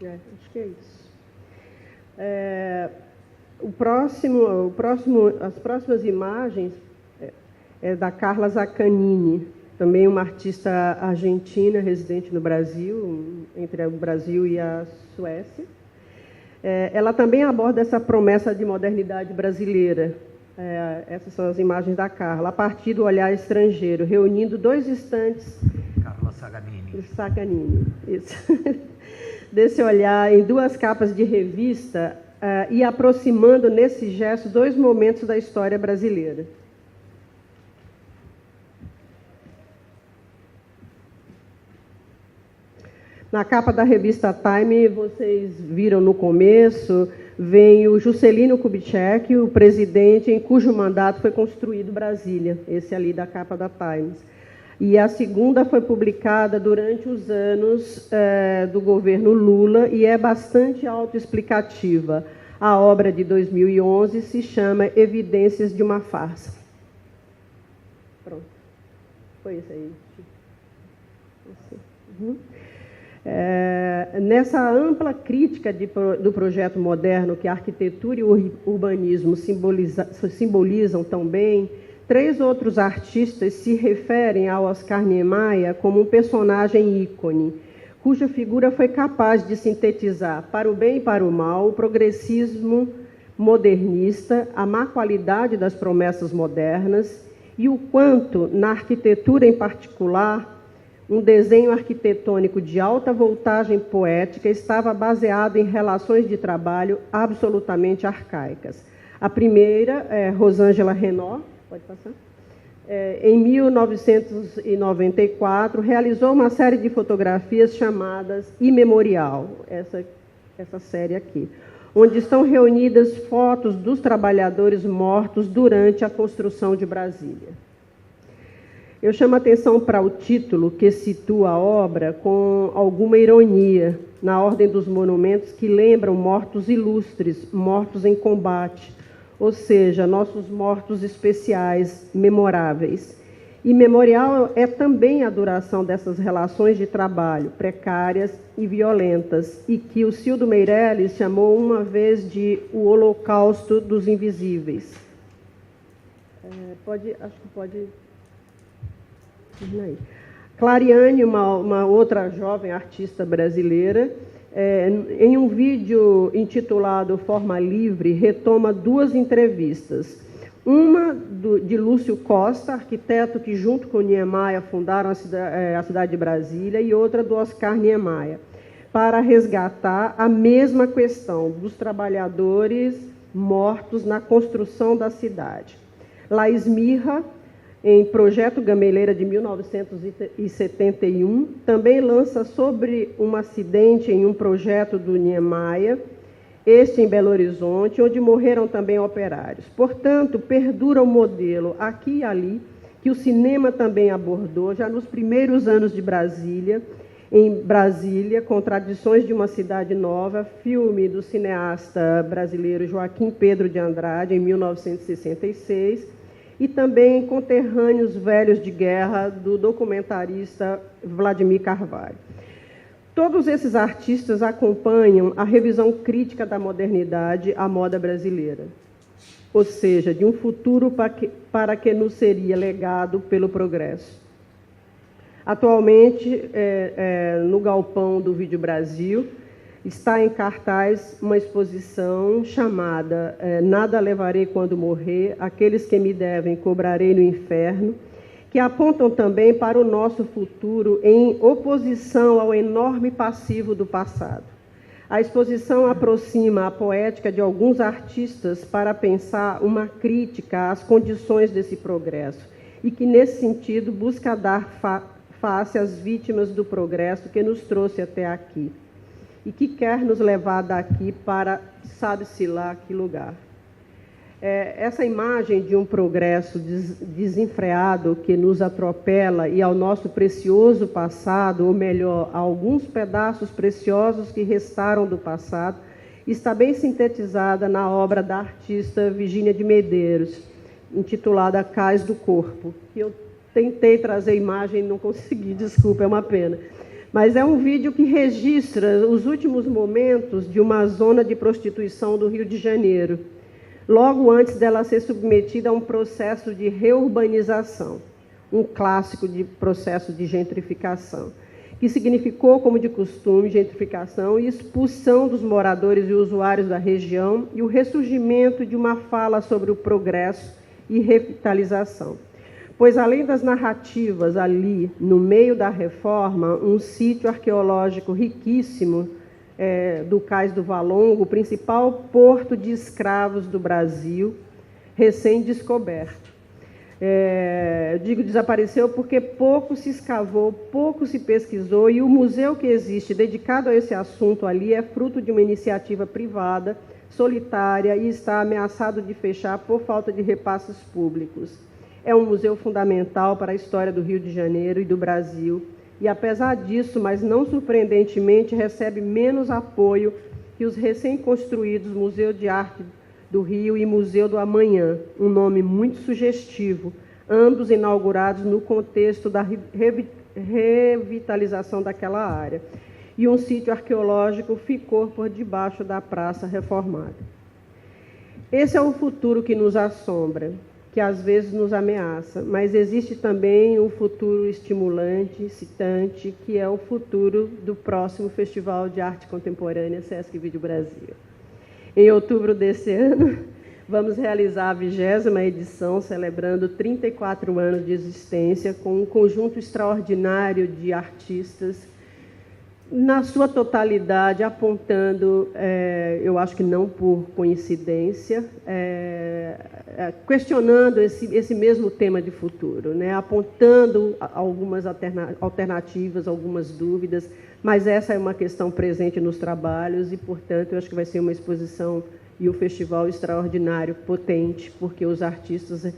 Acho que é isso. As próximas imagens é da Carla Zaccanini, também uma artista argentina residente no Brasil, entre o Brasil e a Suécia. Ela também aborda essa promessa de modernidade brasileira. Essas são as imagens da Carla, a partir do olhar estrangeiro, reunindo dois instantes... Carla Zaccanini. Zaccanini, isso. Desse olhar em duas capas de revista e aproximando nesse gesto dois momentos da história brasileira. Na capa da revista Time, vocês viram no começo, vem o Juscelino Kubitschek, o presidente em cujo mandato foi construído Brasília, esse ali da capa da Times. E a segunda foi publicada durante os anos do governo Lula e é bastante autoexplicativa. A obra de 2011 se chama Evidências de uma Farsa. Pronto. Foi isso aí. Nessa ampla crítica do projeto moderno que a arquitetura e o urbanismo simbolizam tão bem, 3 outros artistas se referem ao Oscar Niemeyer como um personagem ícone, cuja figura foi capaz de sintetizar, para o bem e para o mal, o progressismo modernista, a má qualidade das promessas modernas e o quanto, na arquitetura em particular, um desenho arquitetônico de alta voltagem poética estava baseado em relações de trabalho absolutamente arcaicas. A primeira é Rosângela Renaud, pode passar? Em 1994, realizou uma série de fotografias chamadas Imemorial, essa série aqui, onde estão reunidas fotos dos trabalhadores mortos durante a construção de Brasília. Eu chamo a atenção para o título, que situa a obra com alguma ironia, na ordem dos monumentos que lembram mortos ilustres, mortos em combate, ou seja, nossos mortos especiais, memoráveis. E memorial é também a duração dessas relações de trabalho, precárias e violentas, e que o Cildo Meirelles chamou uma vez de o Holocausto dos Invisíveis. Acho que pode... Clariane, uma outra jovem artista brasileira, em um vídeo intitulado Forma Livre, retoma 2 entrevistas. Uma de Lúcio Costa, arquiteto que, junto com Niemeyer, fundaram a cidade de Brasília, e outra do Oscar Niemeyer, para resgatar a mesma questão dos trabalhadores mortos na construção da cidade. Laís Mirra, em Projeto Gameleira, de 1971, também lança sobre um acidente em um projeto do Niemeyer, este em Belo Horizonte, onde morreram também operários. Portanto, perdura o modelo aqui e ali, que o cinema também abordou, já nos primeiros anos de Brasília, em Brasília, Contradições de uma Cidade Nova, filme do cineasta brasileiro Joaquim Pedro de Andrade, em 1966, e também Conterrâneos Velhos de Guerra, do documentarista Vladimir Carvalho. Todos esses artistas acompanham a revisão crítica da modernidade à moda brasileira, ou seja, de um futuro para que nos seria legado pelo progresso. Atualmente, no galpão do Vídeo Brasil, está em cartaz uma exposição chamada Nada Levarei Quando Morrer, Aqueles que Me Devem Cobrarei no Inferno, que apontam também para o nosso futuro em oposição ao enorme passivo do passado. A exposição aproxima a poética de alguns artistas para pensar uma crítica às condições desse progresso e que, nesse sentido, busca dar face às vítimas do progresso que nos trouxe até aqui e que quer nos levar daqui para sabe-se lá que lugar. Essa imagem de um progresso desenfreado que nos atropela e ao nosso precioso passado, ou melhor, a alguns pedaços preciosos que restaram do passado, está bem sintetizada na obra da artista Virgínia de Medeiros, intitulada Cais do Corpo, que eu tentei trazer imagem e não consegui, desculpa, é uma pena. Mas é um vídeo que registra os últimos momentos de uma zona de prostituição do Rio de Janeiro, logo antes dela ser submetida a um processo de reurbanização, um clássico de processo de gentrificação, que significou, como de costume, gentrificação e expulsão dos moradores e usuários da região e o ressurgimento de uma fala sobre o progresso e revitalização. Pois, além das narrativas ali, no meio da reforma, um sítio arqueológico riquíssimo do Cais do Valongo, o principal porto de escravos do Brasil, recém-descoberto. Digo desapareceu porque pouco se escavou, pouco se pesquisou, e o museu que existe dedicado a esse assunto ali é fruto de uma iniciativa privada, solitária, e está ameaçado de fechar por falta de repasses públicos. É um museu fundamental para a história do Rio de Janeiro e do Brasil, e apesar disso, mas não surpreendentemente, recebe menos apoio que que os recém-construídos Museu de Arte do Rio e Museu do Amanhã, um nome muito sugestivo, ambos inaugurados no contexto da revitalização daquela área. E um sítio arqueológico ficou por debaixo da praça reformada. Esse é o futuro que nos assombra, que às vezes nos ameaça, mas existe também um futuro estimulante, excitante, que é o futuro do próximo Festival de Arte Contemporânea Sesc Vídeo Brasil. Em outubro desse ano, vamos realizar a 20ª edição, celebrando 34 anos de existência, com um conjunto extraordinário de artistas, na sua totalidade, apontando, eu acho que não por coincidência, questionando esse mesmo tema de futuro, né? Apontando algumas alternativas, algumas dúvidas, mas essa é uma questão presente nos trabalhos e, portanto, eu acho que vai ser uma exposição e um festival extraordinário, potente, porque os artistas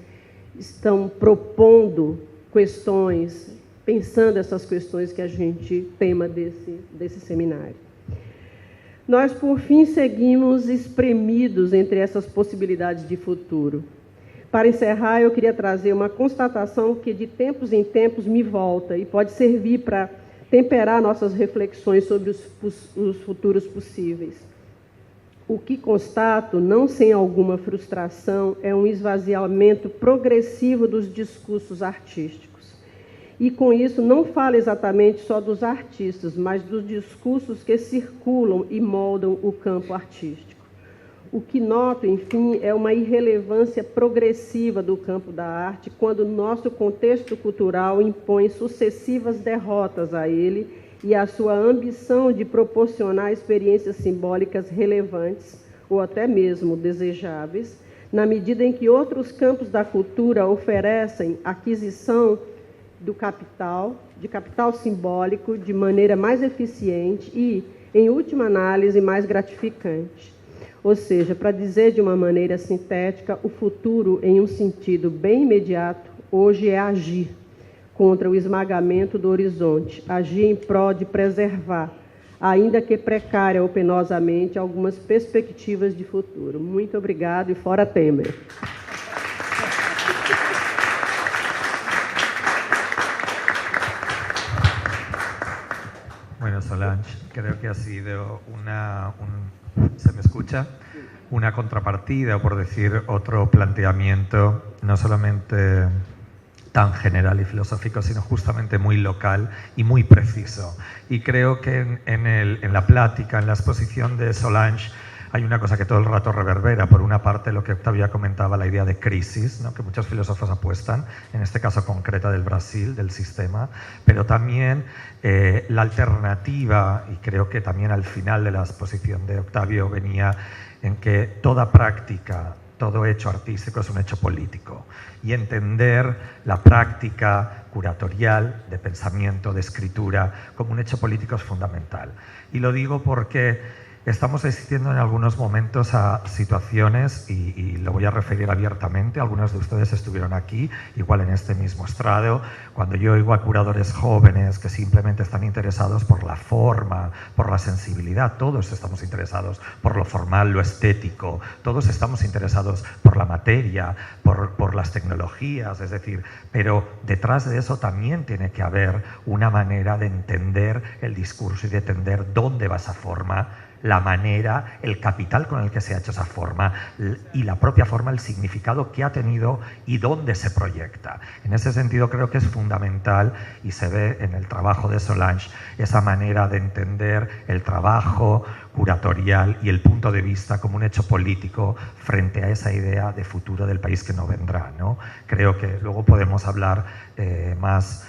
estão propondo questões, pensando essas questões que a gente tema desse seminário. Nós, por fim, seguimos espremidos entre essas possibilidades de futuro. Para encerrar, eu queria trazer uma constatação que, de tempos em tempos, me volta e pode servir para temperar nossas reflexões sobre os futuros possíveis. O que constato, não sem alguma frustração, é um esvaziamento progressivo dos discursos artísticos. E, com isso, não falo exatamente só dos artistas, mas dos discursos que circulam e moldam o campo artístico. O que noto, enfim, é uma irrelevância progressiva do campo da arte, quando nosso contexto cultural impõe sucessivas derrotas a ele e a sua ambição de proporcionar experiências simbólicas relevantes, ou até mesmo desejáveis, na medida em que outros campos da cultura oferecem aquisição de capital simbólico, de maneira mais eficiente e, em última análise, mais gratificante. Ou seja, para dizer de uma maneira sintética, o futuro, em um sentido bem imediato, hoje é agir contra o esmagamento do horizonte, agir em prol de preservar, ainda que precária ou penosamente, algumas perspectivas de futuro. Muito obrigado e fora Temer. Bueno, Solange, creo que ha sido ¿se me escucha? Una contrapartida, o por decir otro planteamiento, no solamente tan general y filosófico, sino justamente muy local y muy preciso. Y creo que en la plática, en la exposición de Solange, hay una cosa que todo el rato reverbera. Por una parte, lo que Octavia comentaba, la idea de crisis, ¿no?, que muchos filósofos apuestan, en este caso concreta del Brasil, del sistema, pero también la alternativa, y creo que también al final de la exposición de Octavio venía en que toda práctica, todo hecho artístico es un hecho político, y entender la práctica curatorial, de pensamiento, de escritura, como un hecho político es fundamental. Y lo digo porque estamos asistiendo en algunos momentos a situaciones, y lo voy a referir abiertamente, algunos de ustedes estuvieron aquí, igual en este mismo estrado, cuando yo oigo a curadores jóvenes que simplemente están interesados por la forma, por la sensibilidad, todos estamos interesados por lo formal, lo estético, todos estamos interesados por la materia, por las tecnologías, es decir, pero detrás de eso también tiene que haber una manera de entender el discurso y de entender dónde va esa forma, la manera, el capital con el que se ha hecho esa forma y la propia forma, el significado que ha tenido y dónde se proyecta. En ese sentido creo que es fundamental, y se ve en el trabajo de Solange, esa manera de entender el trabajo curatorial y el punto de vista como un hecho político frente a esa idea de futuro del país que no vendrá, ¿no? Creo que luego podemos hablar más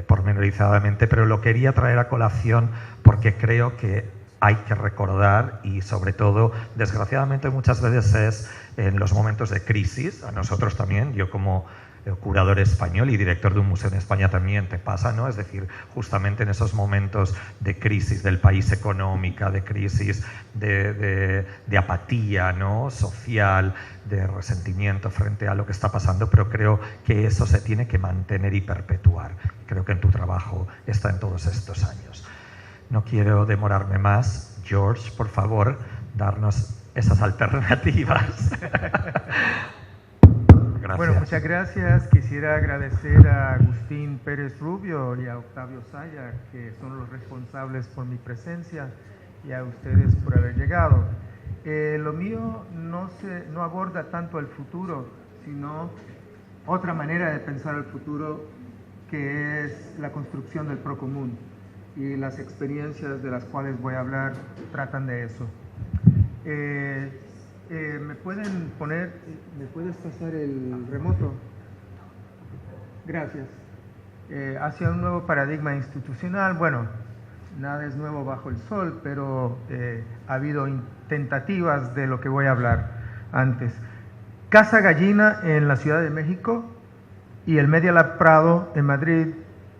pormenorizadamente, pero lo quería traer a colación porque creo que hay que recordar, y sobre todo, desgraciadamente muchas veces es en los momentos de crisis, a nosotros también, yo como curador español y director de un museo en España también te pasa, ¿no? Es decir, justamente en esos momentos de crisis del país económica, de crisis de apatía, ¿no?, social, de resentimiento frente a lo que está pasando, pero creo que eso se tiene que mantener y perpetuar. Creo que en tu trabajo está en todos estos años. No quiero demorarme más. George, por favor, darnos esas alternativas. Gracias. Bueno, muchas gracias. Quisiera agradecer a Agustín Pérez Rubio y a Octavio Zaya, que son los responsables por mi presencia, y a ustedes por haber llegado. Lo mío no aborda tanto el futuro, sino otra manera de pensar el futuro, que es la construcción del procomún. Y las experiencias de las cuales voy a hablar tratan de eso. ¿Me puedes pasar el remoto? Gracias. Hacia un nuevo paradigma institucional. Bueno, nada es nuevo bajo el sol, pero ha habido tentativas de lo que voy a hablar antes. Casa Gallina en la Ciudad de México y el Media Lab Prado en Madrid,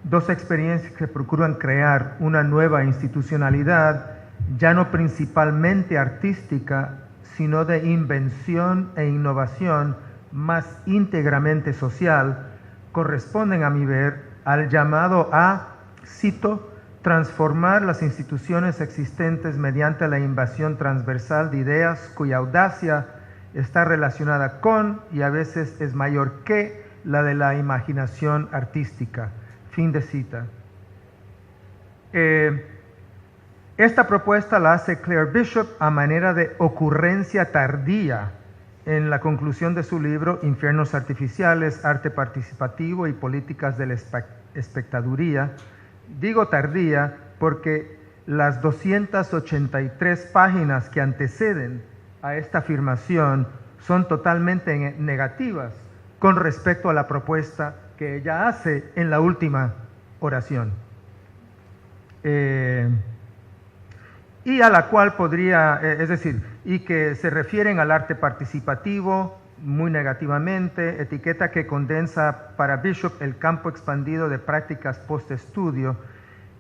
dos experiencias que procuran crear una nueva institucionalidad, ya no principalmente artística, sino de invención e innovación más íntegramente social, corresponden a mi ver al llamado a, cito, transformar las instituciones existentes mediante la invasión transversal de ideas cuya audacia está relacionada con y a veces es mayor que la de la imaginación artística. Fin de cita. Esta propuesta la hace Claire Bishop a manera de ocurrencia tardía en la conclusión de su libro Infiernos Artificiales, Arte Participativo y Políticas de la Espectaduría. Digo tardía porque las 283 páginas que anteceden a esta afirmación son totalmente negativas con respecto a la propuesta que ella hace en la última oración. Y a la cual podría, y que se refieren al arte participativo muy negativamente, etiqueta que condensa para Bishop el campo expandido de prácticas post-estudio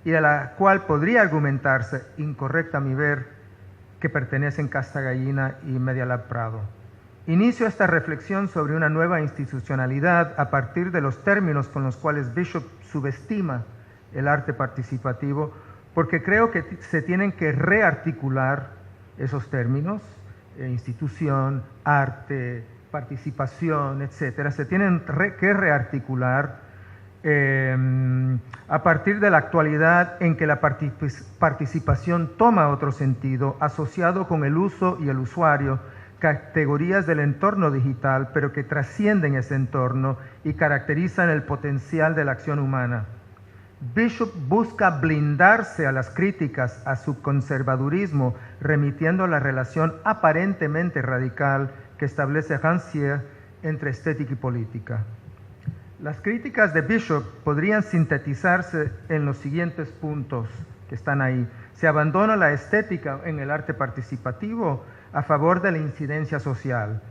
y a la cual podría argumentarse, incorrecta a mi ver, que pertenecen Casa Gallina y Media Lab Prado. Inicio esta reflexión sobre una nueva institucionalidad a partir de los términos con los cuales Bishop subestima el arte participativo, porque creo que se tienen que rearticular esos términos, institución, arte, participación, etcétera. Se tienen que rearticular a partir de la actualidad en que la participación toma otro sentido, asociado con el uso y el usuario, categorías del entorno digital, pero que trascienden ese entorno y caracterizan el potencial de la acción humana. Bishop busca blindarse a las críticas a su conservadurismo, remitiendo a la relación aparentemente radical que establece Rancière entre estética y política. Las críticas de Bishop podrían sintetizarse en los siguientes puntos que están ahí. Se abandona la estética en el arte participativo a favor de la incidencia social.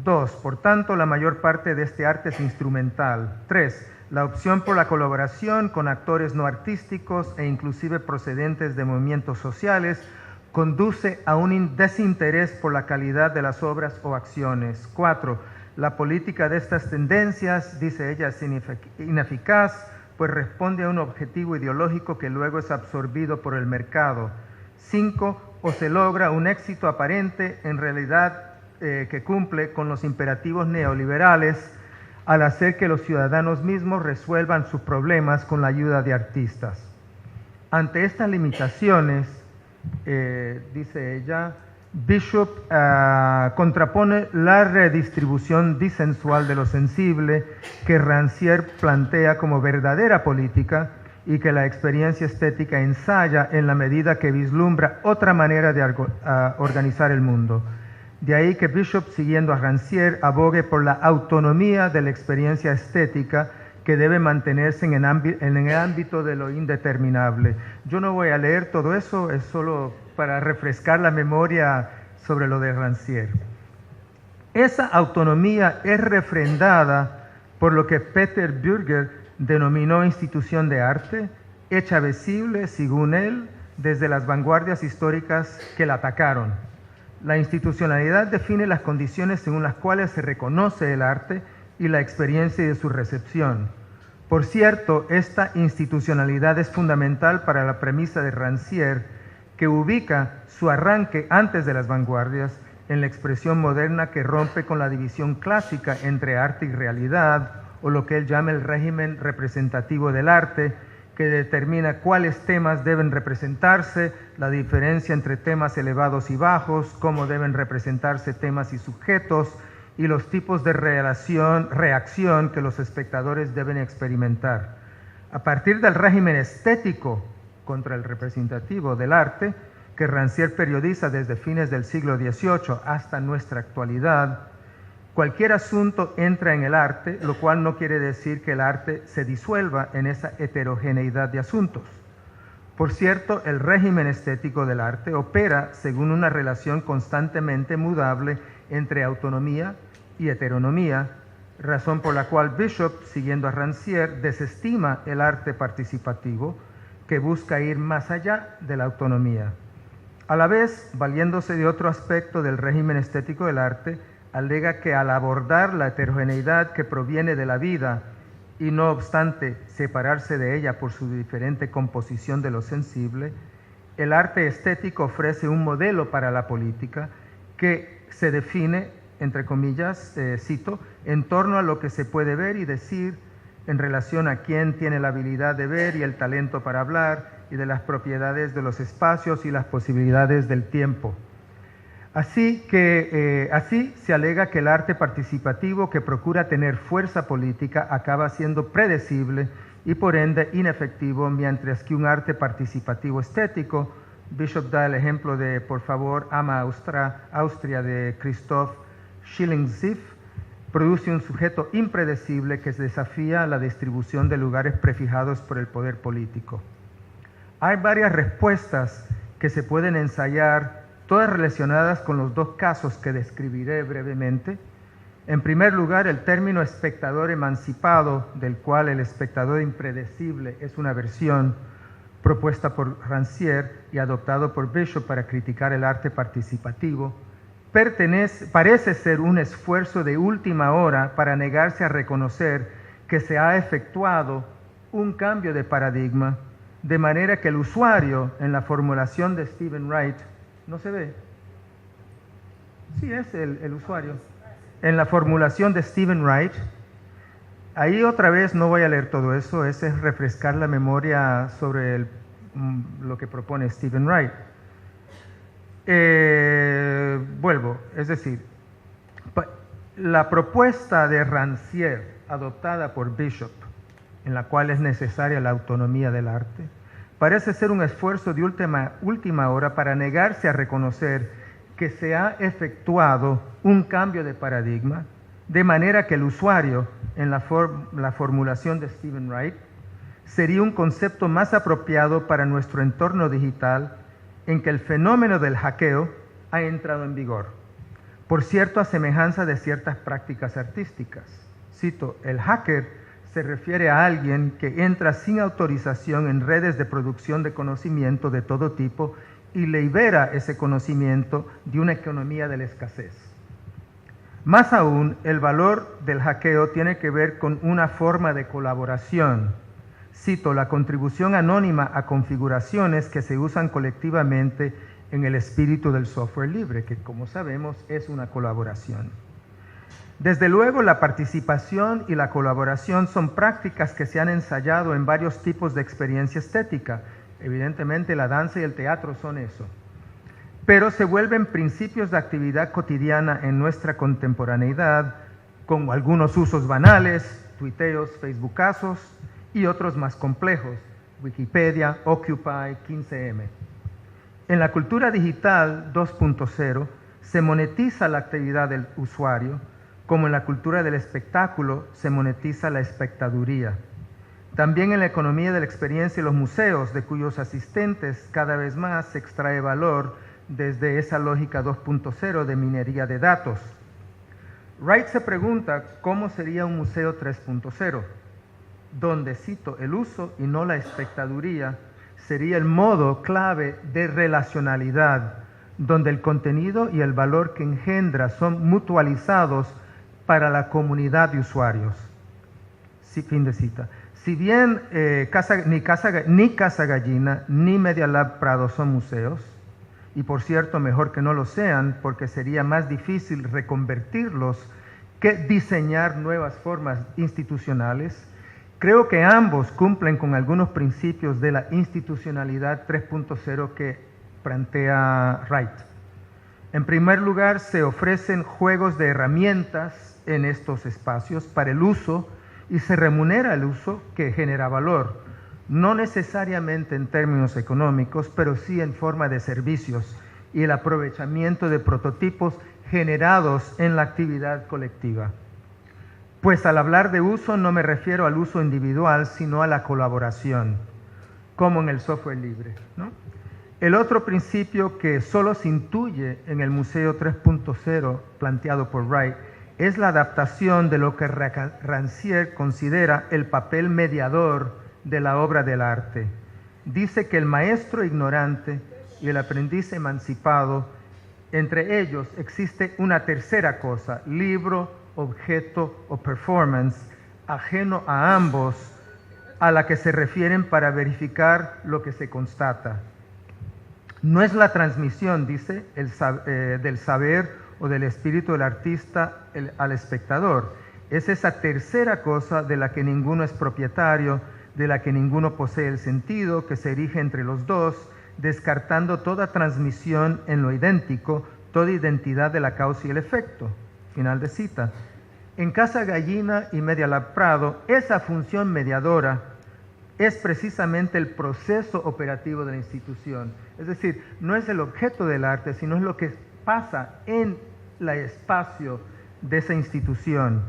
2. Por tanto, la mayor parte de este arte es instrumental. 3. La opción por la colaboración con actores no artísticos e inclusive procedentes de movimientos sociales conduce a un desinterés por la calidad de las obras o acciones. 4. La política de estas tendencias, dice ella, es ineficaz, pues responde a un objetivo ideológico que luego es absorbido por el mercado. 5. O se logra un éxito aparente, en realidad que cumple con los imperativos neoliberales, al hacer que los ciudadanos mismos resuelvan sus problemas con la ayuda de artistas. Ante estas limitaciones, dice ella, Bishop contrapone la redistribución disensual de lo sensible que Rancière plantea como verdadera política y que la experiencia estética ensaya en la medida que vislumbra otra manera de organizar el mundo. De ahí que Bishop, siguiendo a Rancière, abogue por la autonomía de la experiencia estética que debe mantenerse en el ámbito de lo indeterminable. Yo no voy a leer todo eso, es solo para refrescar la memoria sobre lo de Rancière. Esa autonomía es refrendada por lo que Peter Bürger denominó institución de arte, hecha visible, según él, desde las vanguardias históricas que la atacaron. La institucionalidad define las condiciones según las cuales se reconoce el arte y la experiencia de su recepción. Por cierto, esta institucionalidad es fundamental para la premisa de Rancière, que ubica su arranque antes de las vanguardias en la expresión moderna que rompe con la división clásica entre arte y realidad, o lo que él llama el régimen representativo del arte, que determina cuáles temas deben representarse, la diferencia entre temas elevados y bajos, cómo deben representarse temas y sujetos, y los tipos de reacción que los espectadores deben experimentar. A partir del régimen estético contra el representativo del arte, que Rancière periodiza desde fines del siglo XVIII hasta nuestra actualidad, cualquier asunto entra en el arte, lo cual no quiere decir que el arte se disuelva en esa heterogeneidad de asuntos. Por cierto, el régimen estético del arte opera según una relación constantemente mudable entre autonomía y heteronomía, razón por la cual Bishop, siguiendo a Rancière, desestima el arte participativo, que busca ir más allá de la autonomía. A la vez, valiéndose de otro aspecto del régimen estético del arte, alega que al abordar la heterogeneidad que proviene de la vida y no obstante separarse de ella por su diferente composición de lo sensible, el arte estético ofrece un modelo para la política que se define, entre comillas, cito, en torno a lo que se puede ver y decir en relación a quién tiene la habilidad de ver y el talento para hablar y de las propiedades de los espacios y las posibilidades del tiempo. Así se alega que el arte participativo que procura tener fuerza política acaba siendo predecible y por ende inefectivo, mientras que un arte participativo estético, Bishop da el ejemplo de, por favor, Ama Austria de Christoph Schilling-Ziff, produce un sujeto impredecible que desafía la distribución de lugares prefijados por el poder político. Hay varias respuestas que se pueden ensayar, todas relacionadas con los dos casos que describiré brevemente. En primer lugar, el término espectador emancipado, del cual el espectador impredecible es una versión propuesta por Rancière y adoptado por Bishop para criticar el arte participativo, parece ser un esfuerzo de última hora para negarse a reconocer que se ha efectuado un cambio de paradigma, de manera que el usuario, en la formulación de Stephen Wright, ¿no se ve? Sí, es el usuario. En la formulación de Stephen Wright, ahí otra vez no voy a leer todo eso, es refrescar la memoria sobre lo que propone Stephen Wright. Vuelvo, es decir, la propuesta de Rancière, adoptada por Bishop, en la cual es necesaria la autonomía del arte, parece ser un esfuerzo de última hora para negarse a reconocer que se ha efectuado un cambio de paradigma, de manera que el usuario, en la formulación de Stephen Wright, sería un concepto más apropiado para nuestro entorno digital en que el fenómeno del hackeo ha entrado en vigor. Por cierto, a semejanza de ciertas prácticas artísticas. Cito, el hacker se refiere a alguien que entra sin autorización en redes de producción de conocimiento de todo tipo y libera ese conocimiento de una economía de la escasez. Más aún, el valor del hackeo tiene que ver con una forma de colaboración. Cito, la contribución anónima a configuraciones que se usan colectivamente en el espíritu del software libre, que como sabemos es una colaboración. Desde luego, la participación y la colaboración son prácticas que se han ensayado en varios tipos de experiencia estética. Evidentemente, la danza y el teatro son eso. Pero se vuelven principios de actividad cotidiana en nuestra contemporaneidad, con algunos usos banales, tuiteos, facebookazos, y otros más complejos, Wikipedia, Occupy, 15M. En la cultura digital 2.0 se monetiza la actividad del usuario, como en la cultura del espectáculo se monetiza la espectaduría. También en la economía de la experiencia y los museos, de cuyos asistentes cada vez más se extrae valor desde esa lógica 2.0 de minería de datos. Wright se pregunta cómo sería un museo 3.0, donde, cito, el uso y no la espectaduría sería el modo clave de relacionalidad, donde el contenido y el valor que engendra son mutualizados para la comunidad de usuarios. Sí, fin de cita. Si bien ni Casa Gallina ni Media Lab Prado son museos, y por cierto mejor que no lo sean porque sería más difícil reconvertirlos que diseñar nuevas formas institucionales, creo que ambos cumplen con algunos principios de la institucionalidad 3.0 que plantea Wright. En primer lugar, se ofrecen juegos de herramientas en estos espacios para el uso y se remunera el uso que genera valor, no necesariamente en términos económicos, pero sí en forma de servicios y el aprovechamiento de prototipos generados en la actividad colectiva. Pues al hablar de uso no me refiero al uso individual, sino a la colaboración, como en el software libre, ¿no? El otro principio que solo se intuye en el Museo 3.0 planteado por Wright es la adaptación de lo que Rancière considera el papel mediador de la obra del arte. Dice que el maestro ignorante y el aprendiz emancipado, entre ellos existe una tercera cosa, libro, objeto o performance, ajeno a ambos, a la que se refieren para verificar lo que se constata. No es la transmisión, dice, del saber o del espíritu del artista al espectador. Es esa tercera cosa de la que ninguno es propietario, de la que ninguno posee el sentido, que se erige entre los dos, descartando toda transmisión en lo idéntico, toda identidad de la causa y el efecto. Final de cita. En Casa Gallina y Media Lab Prado, esa función mediadora es precisamente el proceso operativo de la institución. Es decir, no es el objeto del arte, sino es lo que pasa en el espacio de esa institución,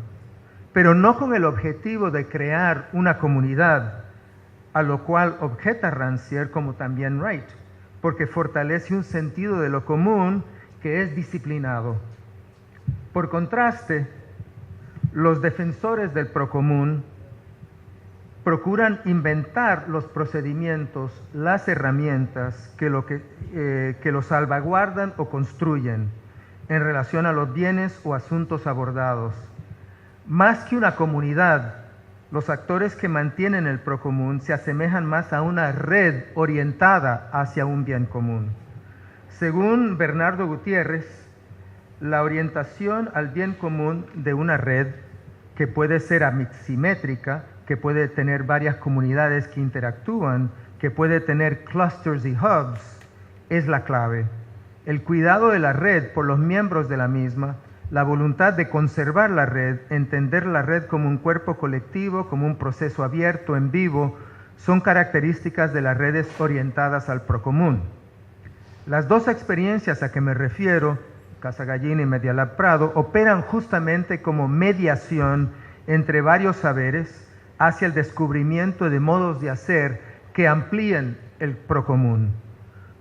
pero no con el objetivo de crear una comunidad, a lo cual objeta Rancière como también Wright, porque fortalece un sentido de lo común que es disciplinado. Por contraste, los defensores del procomún procuran inventar los procedimientos, las herramientas que lo salvaguardan o construyen en relación a los bienes o asuntos abordados. Más que una comunidad, los actores que mantienen el procomún se asemejan más a una red orientada hacia un bien común. Según Bernardo Gutiérrez, la orientación al bien común de una red, que puede ser asimétrica, que puede tener varias comunidades que interactúan, que puede tener clusters y hubs, es la clave. El cuidado de la red por los miembros de la misma, la voluntad de conservar la red, entender la red como un cuerpo colectivo, como un proceso abierto, en vivo, son características de las redes orientadas al procomún. Las dos experiencias a que me refiero, Casa Gallina y Media Lab Prado, operan justamente como mediación entre varios saberes hacia el descubrimiento de modos de hacer que amplíen el procomún.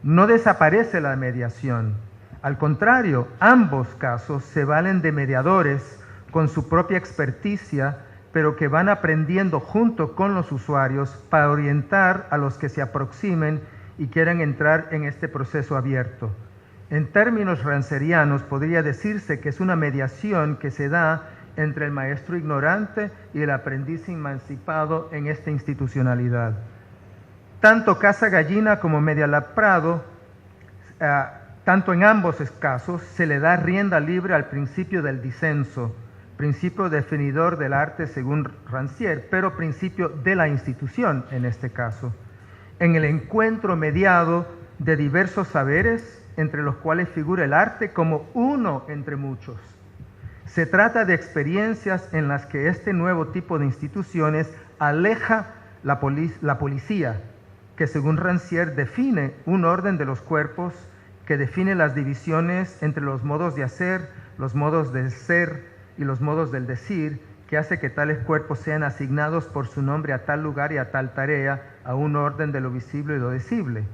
No desaparece la mediación. Al contrario, ambos casos se valen de mediadores con su propia experticia, pero que van aprendiendo junto con los usuarios para orientar a los que se aproximen y quieran entrar en este proceso abierto. En términos rancerianos, podría decirse que es una mediación que se da entre el maestro ignorante y el aprendiz emancipado en esta institucionalidad. Tanto Casa Gallina como Media Lab Prado, tanto en ambos casos, se le da rienda libre al principio del disenso, principio definidor del arte según Rancière, pero principio de la institución en este caso, en el encuentro mediado de diversos saberes, entre los cuales figura el arte como uno entre muchos. Se trata de experiencias en las que este nuevo tipo de instituciones aleja la policía, que según Rancière define un orden de los cuerpos, que define las divisiones entre los modos de hacer, los modos de ser y los modos del decir, que hace que tales cuerpos sean asignados por su nombre a tal lugar y a tal tarea, a un orden de lo visible y lo decible.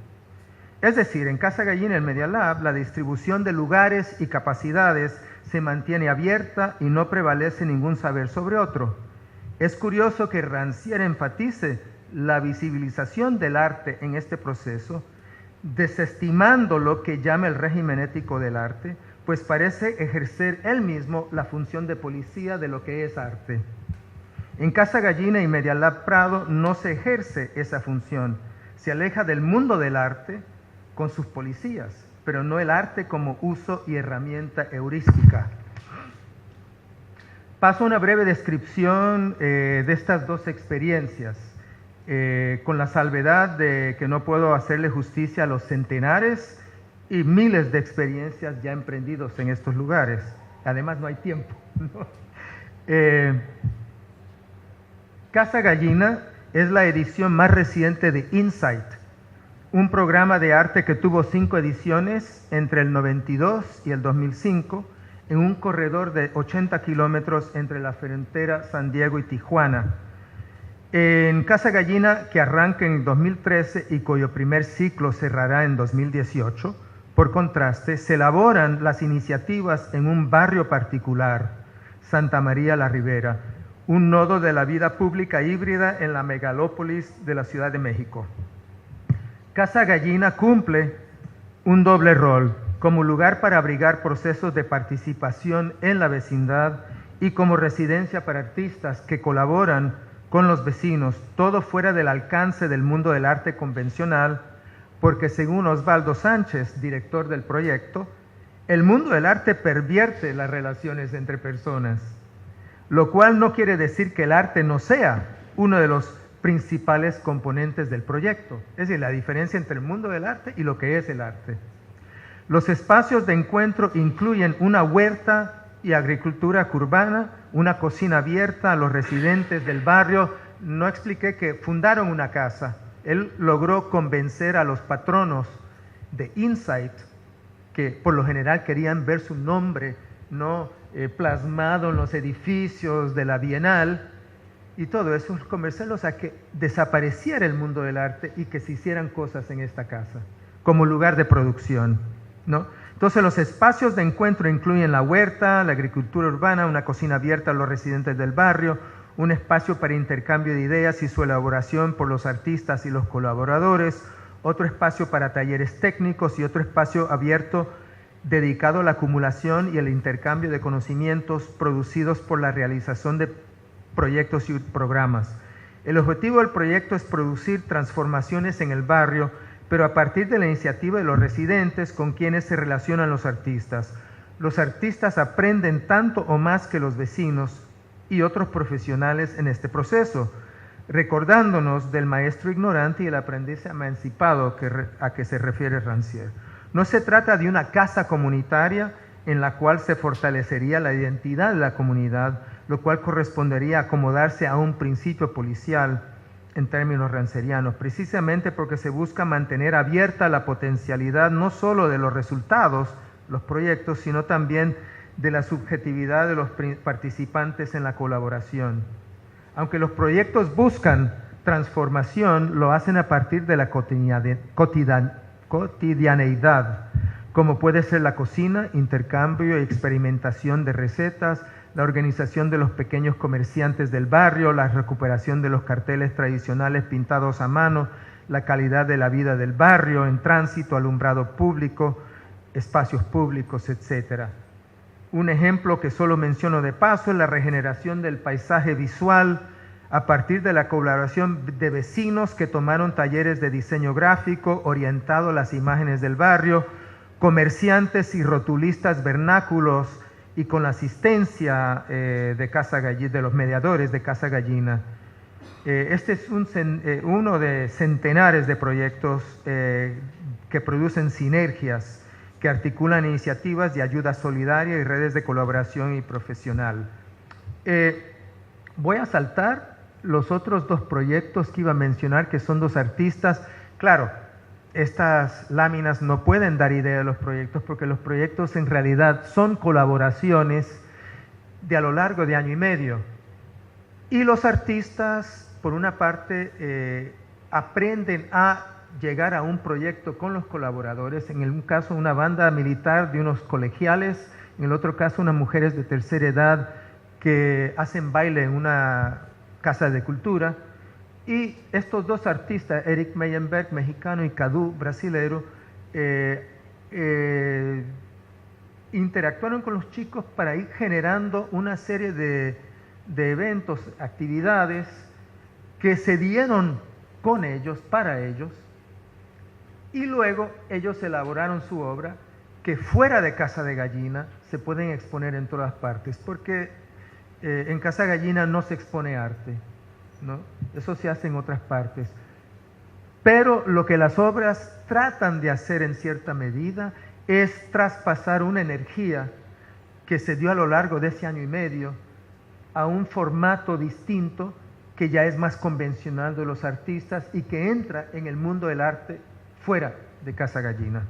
Es decir, en Casa Gallina y en Media Lab, la distribución de lugares y capacidades se mantiene abierta y no prevalece ningún saber sobre otro. Es curioso que Rancière enfatice la visibilización del arte en este proceso, desestimando lo que llama el régimen ético del arte, pues parece ejercer él mismo la función de policía de lo que es arte. En Casa Gallina y Media Lab Prado no se ejerce esa función. Se aleja del mundo del arte con sus policías, pero no el arte como uso y herramienta heurística. Paso a una breve descripción de estas dos experiencias, con la salvedad de que no puedo hacerle justicia a los centenares y miles de experiencias ya emprendidos en estos lugares. Además, no hay tiempo, ¿no? Casa Gallina es la edición más reciente de Insight, un programa de arte que tuvo 5 ediciones entre el 92 y el 2005, en un corredor de 80 kilómetros entre la frontera San Diego y Tijuana. En Casa Gallina, que arranca en 2013 y cuyo primer ciclo cerrará en 2018, por contraste, se elaboran las iniciativas en un barrio particular, Santa María la Ribera, un nodo de la vida pública híbrida en la megalópolis de la Ciudad de México. Casa Gallina cumple un doble rol, como lugar para abrigar procesos de participación en la vecindad y como residencia para artistas que colaboran con los vecinos, todo fuera del alcance del mundo del arte convencional, porque según Osvaldo Sánchez, director del proyecto, el mundo del arte pervierte las relaciones entre personas, lo cual no quiere decir que el arte no sea uno de los principales componentes del proyecto, es decir, la diferencia entre el mundo del arte y lo que es el arte. Los espacios de encuentro incluyen una huerta y agricultura urbana, una cocina abierta a los residentes del barrio. No expliqué que fundaron una casa. Él logró convencer a los patronos de Insight, que por lo general querían ver su nombre no plasmado en los edificios de la Bienal, y todo eso, convencerlos a que desapareciera el mundo del arte y que se hicieran cosas en esta casa, como lugar de producción, ¿no? Entonces los espacios de encuentro incluyen la huerta, la agricultura urbana, una cocina abierta a los residentes del barrio, un espacio para intercambio de ideas y su elaboración por los artistas y los colaboradores, otro espacio para talleres técnicos y otro espacio abierto dedicado a la acumulación y el intercambio de conocimientos producidos por la realización de proyectos y programas. El objetivo del proyecto es producir transformaciones en el barrio, pero a partir de la iniciativa de los residentes con quienes se relacionan los artistas. Los artistas aprenden tanto o más que los vecinos y otros profesionales en este proceso, recordándonos del maestro ignorante y el aprendiz emancipado a que se refiere Rancière. No se trata de una casa comunitaria en la cual se fortalecería la identidad de la comunidad, lo cual correspondería a acomodarse a un principio policial en términos rancerianos, precisamente porque se busca mantener abierta la potencialidad no solo de los resultados, los proyectos, sino también de la subjetividad de los participantes en la colaboración. Aunque los proyectos buscan transformación, lo hacen a partir de la cotidianeidad, como puede ser la cocina, intercambio y experimentación de recetas, la organización de los pequeños comerciantes del barrio, la recuperación de los carteles tradicionales pintados a mano, la calidad de la vida del barrio en tránsito, alumbrado público, espacios públicos, etc. Un ejemplo que solo menciono de paso es la regeneración del paisaje visual a partir de la colaboración de vecinos que tomaron talleres de diseño gráfico orientado a las imágenes del barrio, comerciantes y rotulistas vernáculos, y con la asistencia de los mediadores de Casa Gallina. Este es uno de centenares de proyectos que producen sinergias, que articulan iniciativas de ayuda solidaria y redes de colaboración y profesional. Voy a saltar los otros dos proyectos que iba a mencionar, que son dos artistas. Claro, estas láminas no pueden dar idea de los proyectos porque los proyectos en realidad son colaboraciones de a lo largo de año y medio. Y los artistas, por una parte, aprenden a llegar a un proyecto con los colaboradores, en un caso una banda militar de unos colegiales, en el otro caso unas mujeres de tercera edad que hacen baile en una casa de cultura. Y estos dos artistas, Eric Meyenberg, mexicano, y Cadu, brasilero, interactuaron con los chicos para ir generando una serie de de eventos, actividades que se dieron con ellos, para ellos, y luego ellos elaboraron su obra que fuera de Casa de Gallina se pueden exponer en todas partes, porque en Casa Gallina no se expone arte, ¿no? Eso se hace en otras partes. Pero lo que las obras tratan de hacer en cierta medida es traspasar una energía que se dio a lo largo de ese año y medio a un formato distinto que ya es más convencional de los artistas y que entra en el mundo del arte fuera de Casa Gallina.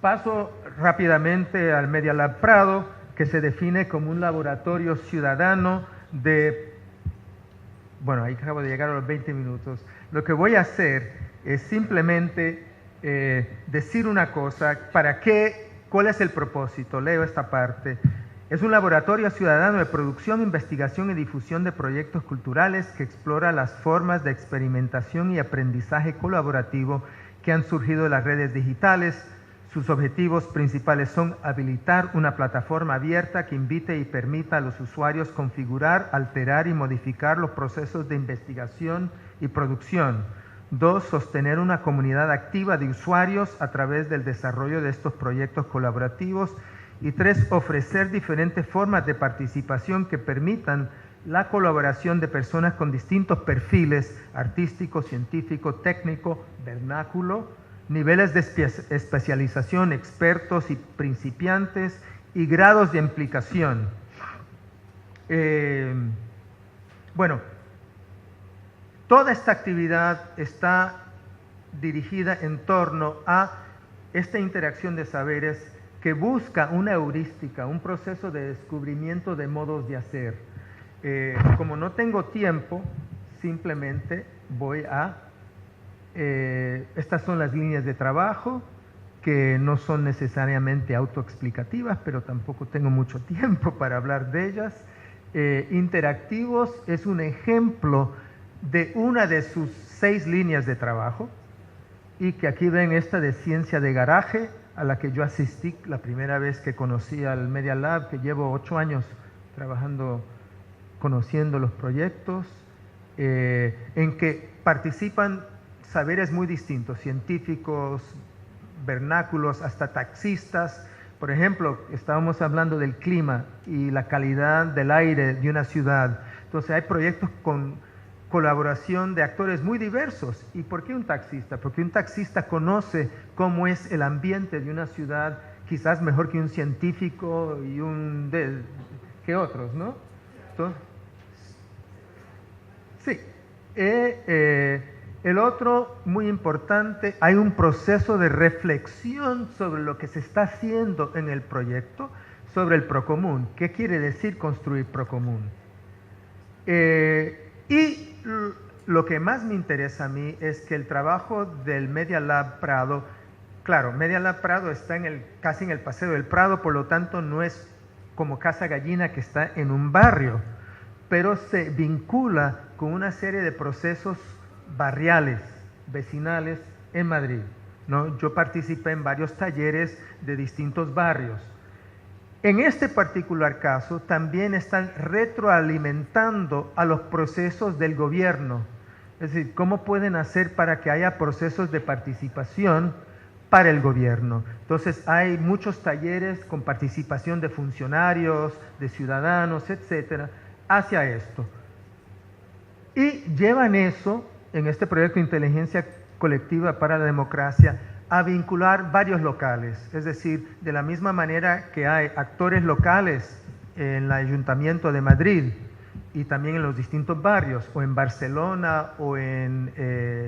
Paso rápidamente al Media Lab Prado, que se define como un laboratorio ciudadano de... Bueno, ahí acabo de llegar a los 20 minutos. Lo que voy a hacer es simplemente decir una cosa, ¿cuál es el propósito? Leo esta parte. Es un laboratorio ciudadano de producción, investigación y difusión de proyectos culturales que explora las formas de experimentación y aprendizaje colaborativo que han surgido de las redes digitales. Sus objetivos principales son habilitar una plataforma abierta que invite y permita a los usuarios configurar, alterar y modificar los procesos de investigación y producción. 2. Sostener una comunidad activa de usuarios a través del desarrollo de estos proyectos colaborativos. Y 3. Ofrecer diferentes formas de participación que permitan la colaboración de personas con distintos perfiles artístico, científico, técnico, vernáculo, niveles de especialización, expertos y principiantes y grados de implicación. Bueno, toda esta actividad está dirigida en torno a esta interacción de saberes que busca una heurística, un proceso de descubrimiento de modos de hacer. Como no tengo tiempo, simplemente voy a... estas son las líneas de trabajo, que no son necesariamente autoexplicativas, pero tampoco tengo mucho tiempo para hablar de ellas. Interactivos es un ejemplo de una de sus 6 líneas de trabajo, y que aquí ven esta de ciencia de garaje, a la que yo asistí la primera vez que conocí al Media Lab, que llevo 8 años trabajando, conociendo los proyectos, en que participan saberes muy distintos, científicos, vernáculos, hasta taxistas. Por ejemplo, estábamos hablando del clima y la calidad del aire de una ciudad. Entonces hay proyectos con colaboración de actores muy diversos. ¿Y por qué un taxista? Porque un taxista conoce cómo es el ambiente de una ciudad, quizás mejor que un científico y que otros, ¿no? Entonces, sí. El otro, muy importante, hay un proceso de reflexión sobre lo que se está haciendo en el proyecto, sobre el procomún. ¿Qué quiere decir construir procomún? Y lo que más me interesa a mí es que el trabajo del Media Lab Prado, claro, Media Lab Prado está casi en el Paseo del Prado, por lo tanto no es como Casa Gallina que está en un barrio, pero se vincula con una serie de procesos barriales, vecinales en Madrid, ¿no? Yo participé en varios talleres de distintos barrios. En este particular caso también están retroalimentando a los procesos del gobierno, es decir, cómo pueden hacer para que haya procesos de participación para el gobierno. Entonces hay muchos talleres con participación de funcionarios, de ciudadanos, etcétera, hacia esto. Y llevan eso, en este proyecto de inteligencia colectiva para la democracia, a vincular varios locales, es decir, de la misma manera que hay actores locales en el Ayuntamiento de Madrid y también en los distintos barrios, o en Barcelona, o en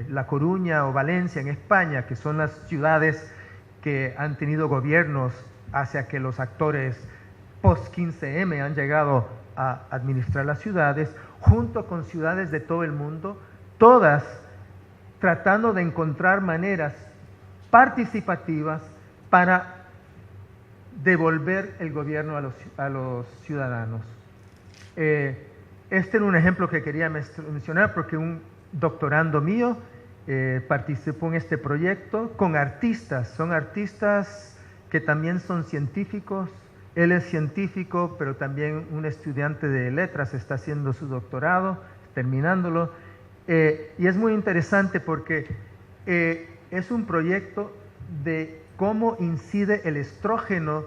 La Coruña o Valencia, en España, que son las ciudades que han tenido gobiernos hacia que los actores post-15M han llegado a administrar las ciudades, junto con ciudades de todo el mundo, todas tratando de encontrar maneras participativas para devolver el gobierno a los ciudadanos. Este era un ejemplo que quería mencionar porque un doctorando mío participó en este proyecto con artistas. Son artistas que también son científicos, Él es científico, pero también un estudiante de letras, está haciendo su doctorado, terminándolo. Y es muy interesante porque es un proyecto de cómo incide el estrógeno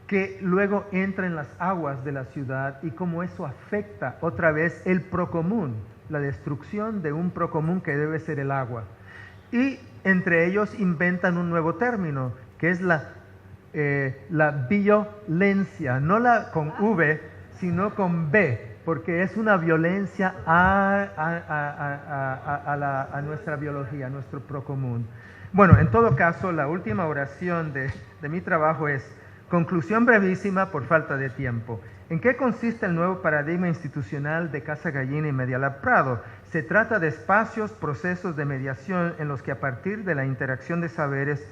que luego entra en las aguas de la ciudad y cómo eso afecta otra vez el procomún, la destrucción de un procomún que debe ser el agua. Y entre ellos inventan un nuevo término, que es la violencia, no la con V, sino con B, porque es una violencia a nuestra biología, a nuestro procomún. Bueno, en todo caso, la última oración de mi trabajo es: conclusión brevísima por falta de tiempo. ¿En qué consiste el nuevo paradigma institucional de Casa Gallina y Media Lab Prado? Se trata de espacios, procesos de mediación en los que a partir de la interacción de saberes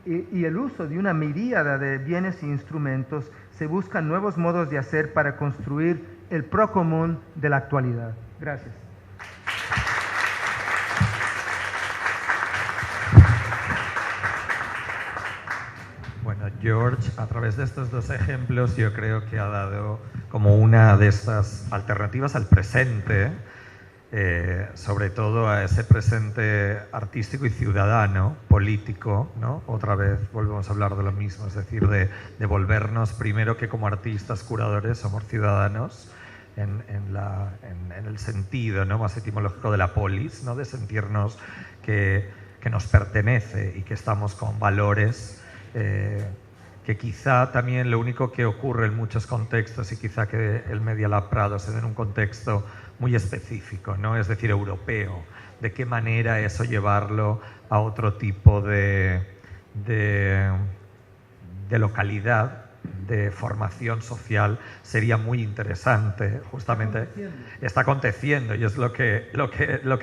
y el uso de una miríada de bienes e instrumentos se buscan nuevos modos de hacer para construir el procomún de la actualidad. Gracias. Bueno, George, a través de estos dos ejemplos, yo creo que ha dado como una de estas alternativas al presente, sobre todo a ese presente artístico y ciudadano, político, ¿no? Otra vez volvemos a hablar de lo mismo, es decir, de volvernos primero que como artistas, curadores, somos ciudadanos en el sentido, ¿no?, más etimológico de la polis, ¿no?, de sentirnos que nos pertenece y que estamos con valores que quizá también lo único que ocurre en muchos contextos, y quizá que el Media Lab Prado se dé en un contexto muy específico, ¿no?, es decir, europeo, de qué manera eso llevarlo a otro tipo de localidad, de formación social, sería muy interesante. Justamente está aconteciendo y es lo que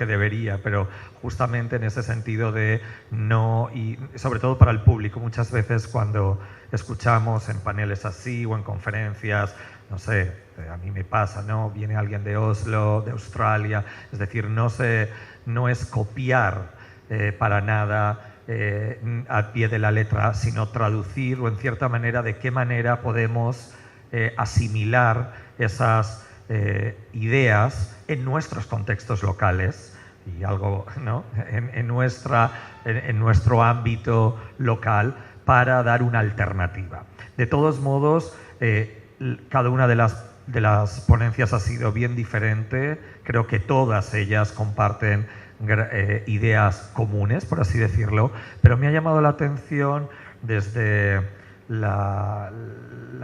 debería, pero justamente en ese sentido de no, y sobre todo para el público, muchas veces cuando escuchamos en paneles así o en conferencias, no sé, a mí me pasa, ¿no?, viene alguien de Oslo, de Australia, es decir, no es copiar para nada a pie de la letra, sino traducir, o en cierta manera de qué manera podemos asimilar esas ideas en nuestros contextos locales y algo, ¿no?, en nuestro ámbito local, para dar una alternativa. De todos modos, cada una de las ponencias ha sido bien diferente. Creo que todas ellas comparten ideas comunes, por así decirlo, pero me ha llamado la atención desde la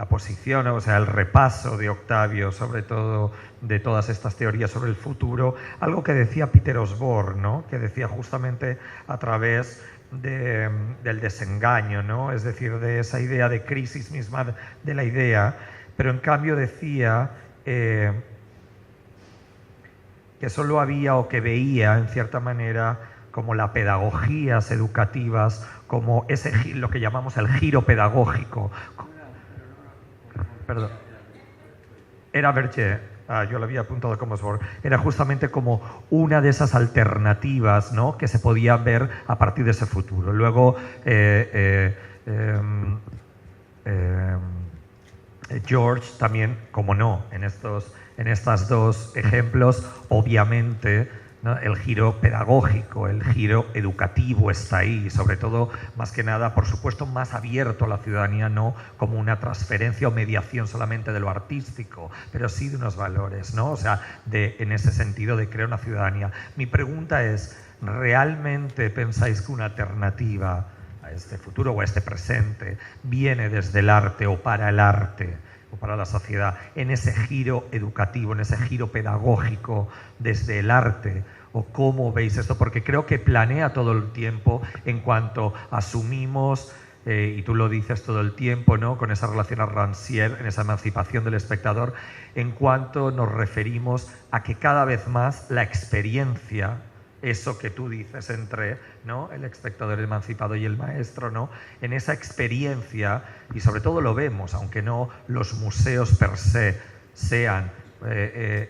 posición, o sea, el repaso de Octavio, sobre todo de todas estas teorías sobre el futuro, algo que decía Peter Osborne, ¿no?, que decía justamente a través del desengaño, ¿no?, es decir, de esa idea de crisis misma de la idea, pero en cambio decía que solo había, o que veía en cierta manera, como las pedagogías educativas, como lo que llamamos el giro pedagógico. Perdón. Era Berger, yo lo había apuntado como Osborne. Era justamente como una de esas alternativas, ¿no?, que se podía ver a partir de ese futuro. Luego, George también, como no, en estos dos ejemplos, obviamente, ¿no?, el giro pedagógico, el giro educativo está ahí, sobre todo, más que nada, por supuesto, más abierto a la ciudadanía, no como una transferencia o mediación solamente de lo artístico, pero sí de unos valores, ¿no? O sea, en ese sentido de crear una ciudadanía. Mi pregunta es, ¿realmente pensáis que una alternativa a este futuro o a este presente viene desde el arte o para el arte o para la sociedad, en ese giro educativo, en ese giro pedagógico desde el arte? ¿O cómo veis esto? Porque creo que planea todo el tiempo en cuanto asumimos, y tú lo dices todo el tiempo, ¿no?, con esa relación a Rancière, en esa emancipación del espectador, en cuanto nos referimos a que cada vez más la experiencia, eso que tú dices entre, ¿no?, el espectador emancipado y el maestro, ¿no?, en esa experiencia, y sobre todo lo vemos, aunque no los museos per se sean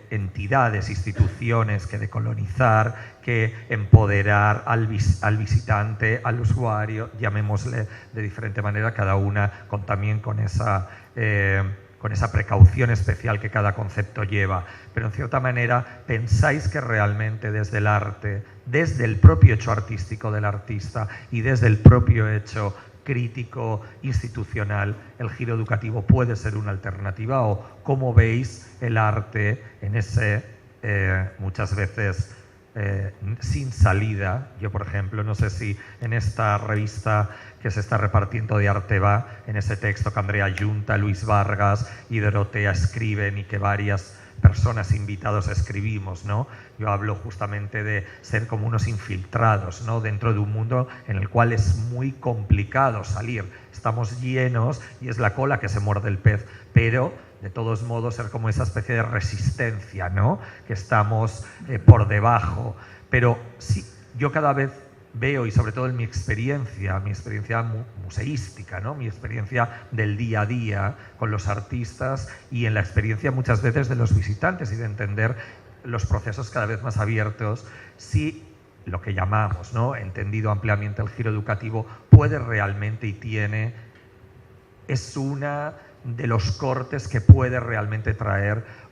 entidades, instituciones que decolonizar, que empoderar al visitante, al usuario, llamémosle de diferente manera, cada una también con esa precaución especial que cada concepto lleva. Pero en cierta manera, ¿pensáis que realmente desde el arte, desde el propio hecho artístico del artista y desde el propio hecho crítico, institucional, el giro educativo puede ser una alternativa? ¿O cómo veis el arte en ese, muchas veces, sin salida? Yo, por ejemplo, no sé si en esta revista que se está repartiendo de Arteba, en ese texto que Andrea Junta, Luis Vargas y Dorotea escriben y que varias personas invitados escribimos, ¿no? Yo hablo justamente de ser como unos infiltrados, ¿no? Dentro de un mundo en el cual es muy complicado salir. Estamos llenos y es la cola que se muerde el pez, pero de todos modos ser como esa especie de resistencia, ¿no? Que estamos por debajo. Pero sí, yo cada vez veo, y sobre todo en mi experiencia museística, ¿no? Mi experiencia del día a día con los artistas y en la experiencia muchas veces de los visitantes y de entender los procesos cada vez más abiertos, si lo que llamamos, ¿no?, entendido ampliamente el giro educativo, puede realmente y tiene, es una de los cortes que puede realmente traer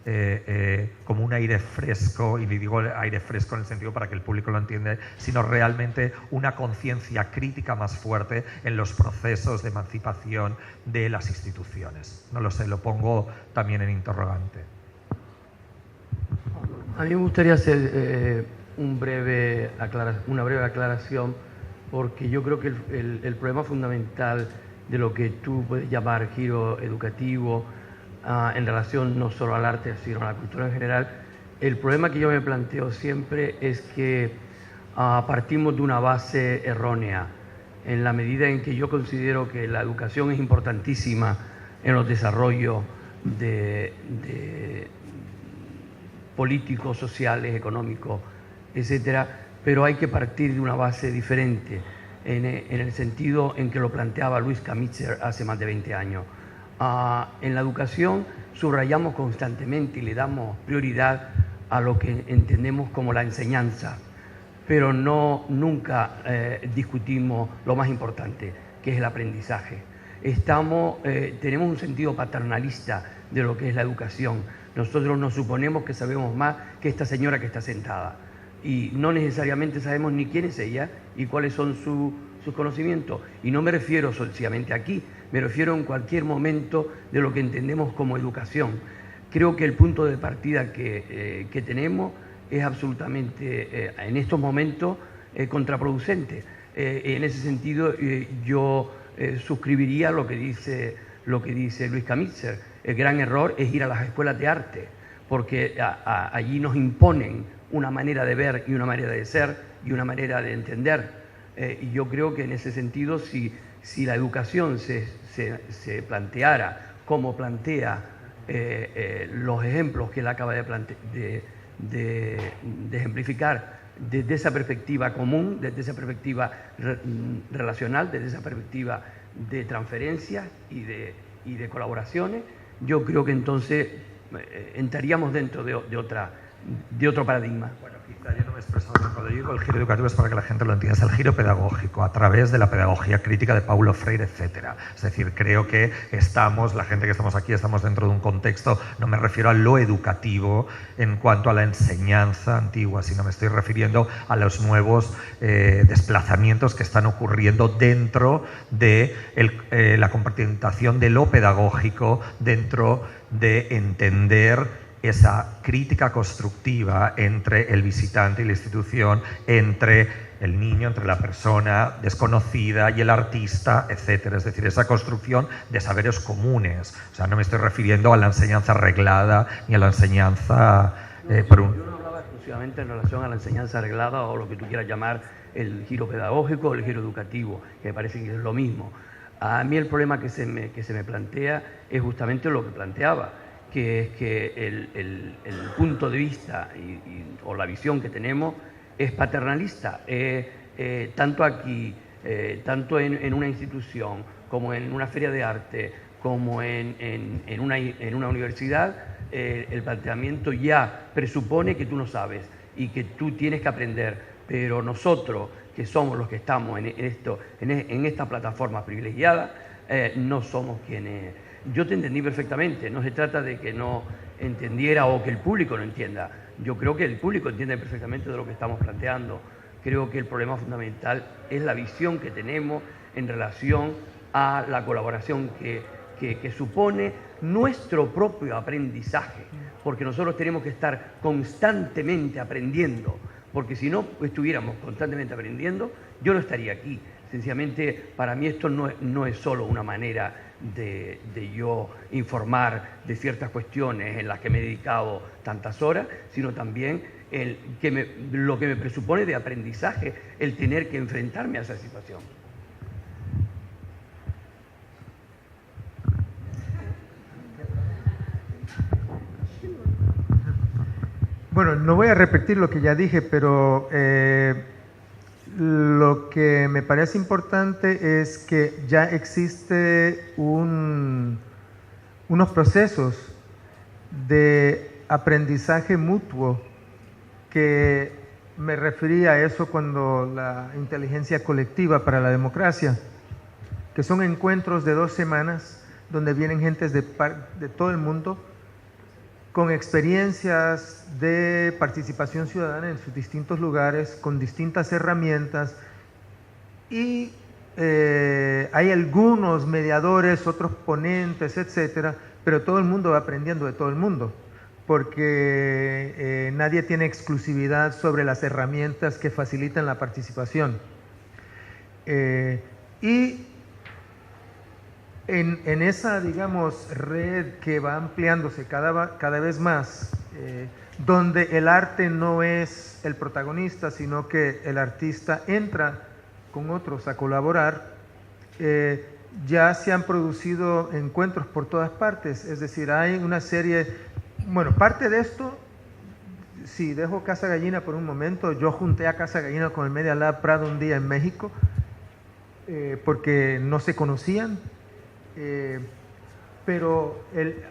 como un aire fresco, y digo aire fresco en el sentido para que el público lo entienda, sino realmente una conciencia crítica más fuerte en los procesos de emancipación de las instituciones. No lo sé, lo pongo también en interrogante. A mí me gustaría hacer una breve aclaración, porque yo creo que el problema fundamental de lo que tú puedes llamar giro educativo, en relación no solo al arte, sino a la cultura en general, el problema que yo me planteo siempre es que partimos de una base errónea, en la medida en que yo considero que la educación es importantísima en los desarrollos de políticos, sociales, económicos, etcétera, pero hay que partir de una base diferente, en el sentido en que lo planteaba Luis Kamitzer hace más de 20 años. En la educación subrayamos constantemente y le damos prioridad a lo que entendemos como la enseñanza, pero nunca discutimos lo más importante, que es el aprendizaje. Tenemos un sentido paternalista de lo que es la educación. Nosotros nos suponemos que sabemos más que esta señora que está sentada, y no necesariamente sabemos ni quién es ella y cuáles son sus conocimientos. Y no me refiero solamente aquí, me refiero en cualquier momento de lo que entendemos como educación. Creo que el punto de partida que tenemos es absolutamente, en estos momentos, contraproducente. En ese sentido, yo suscribiría lo que dice Luis Kamitzer. El gran error es ir a las escuelas de arte, porque allí nos imponen una manera de ver y una manera de ser y una manera de entender. Y yo creo que en ese sentido, si la educación se planteara como plantea los ejemplos que él acaba de ejemplificar, desde esa perspectiva común, desde esa perspectiva relacional, desde esa perspectiva de transferencias y de colaboraciones, yo creo que entonces entraríamos dentro de otro paradigma. Bueno, quizá yo no me he expresado bien. Cuando digo el giro educativo es para que la gente lo entienda. Es el giro pedagógico a través de la pedagogía crítica de Paulo Freire, etcétera. Es decir, creo que la gente que estamos aquí, estamos dentro de un contexto, no me refiero a lo educativo en cuanto a la enseñanza antigua, sino me estoy refiriendo a los nuevos desplazamientos que están ocurriendo dentro de la compartimentación de lo pedagógico, dentro de entender esa crítica constructiva entre el visitante y la institución, entre el niño, entre la persona desconocida y el artista, etcétera. Es decir, esa construcción de saberes comunes. O sea, no me estoy refiriendo a la enseñanza reglada ni a la enseñanza Yo no hablaba exclusivamente en relación a la enseñanza reglada o lo que tú quieras llamar el giro pedagógico o el giro educativo, que me parece que es lo mismo. A mí el problema que se me plantea es justamente lo que planteaba, que es que el punto de vista o la visión que tenemos es paternalista. Tanto aquí, tanto en una institución, como en una feria de arte, como en una universidad, el planteamiento ya presupone que tú no sabes y que tú tienes que aprender, pero nosotros, que somos los que estamos en esta plataforma privilegiada, no somos quienes... Yo te entendí perfectamente, no se trata de que no entendiera o que el público no entienda. Yo creo que el público entiende perfectamente de lo que estamos planteando. Creo que el problema fundamental es la visión que tenemos en relación a la colaboración que supone nuestro propio aprendizaje, porque nosotros tenemos que estar constantemente aprendiendo, porque si no estuviéramos constantemente aprendiendo, yo no estaría aquí. Sencillamente, para mí esto no es solo una manera de yo informar de ciertas cuestiones en las que me he dedicado tantas horas, sino también lo que me presupone de aprendizaje, el tener que enfrentarme a esa situación. Bueno, no voy a repetir lo que ya dije, pero lo que me parece importante es que ya existe unos procesos de aprendizaje mutuo, que me refería a eso cuando la inteligencia colectiva para la democracia, que son encuentros de 2 semanas donde vienen gentes de todo el mundo con experiencias de participación ciudadana en sus distintos lugares, con distintas herramientas, y hay algunos mediadores, otros ponentes, etcétera, pero todo el mundo va aprendiendo de todo el mundo, porque nadie tiene exclusividad sobre las herramientas que facilitan la participación. Y en esa, digamos, red que va ampliándose cada vez más, donde el arte no es el protagonista, sino que el artista entra con otros a colaborar, ya se han producido encuentros por todas partes. Es decir, hay una serie, bueno, parte de esto, si dejo Casa Gallina por un momento, yo junté a Casa Gallina con el Media Lab Prado un día en México, porque no se conocían. Pero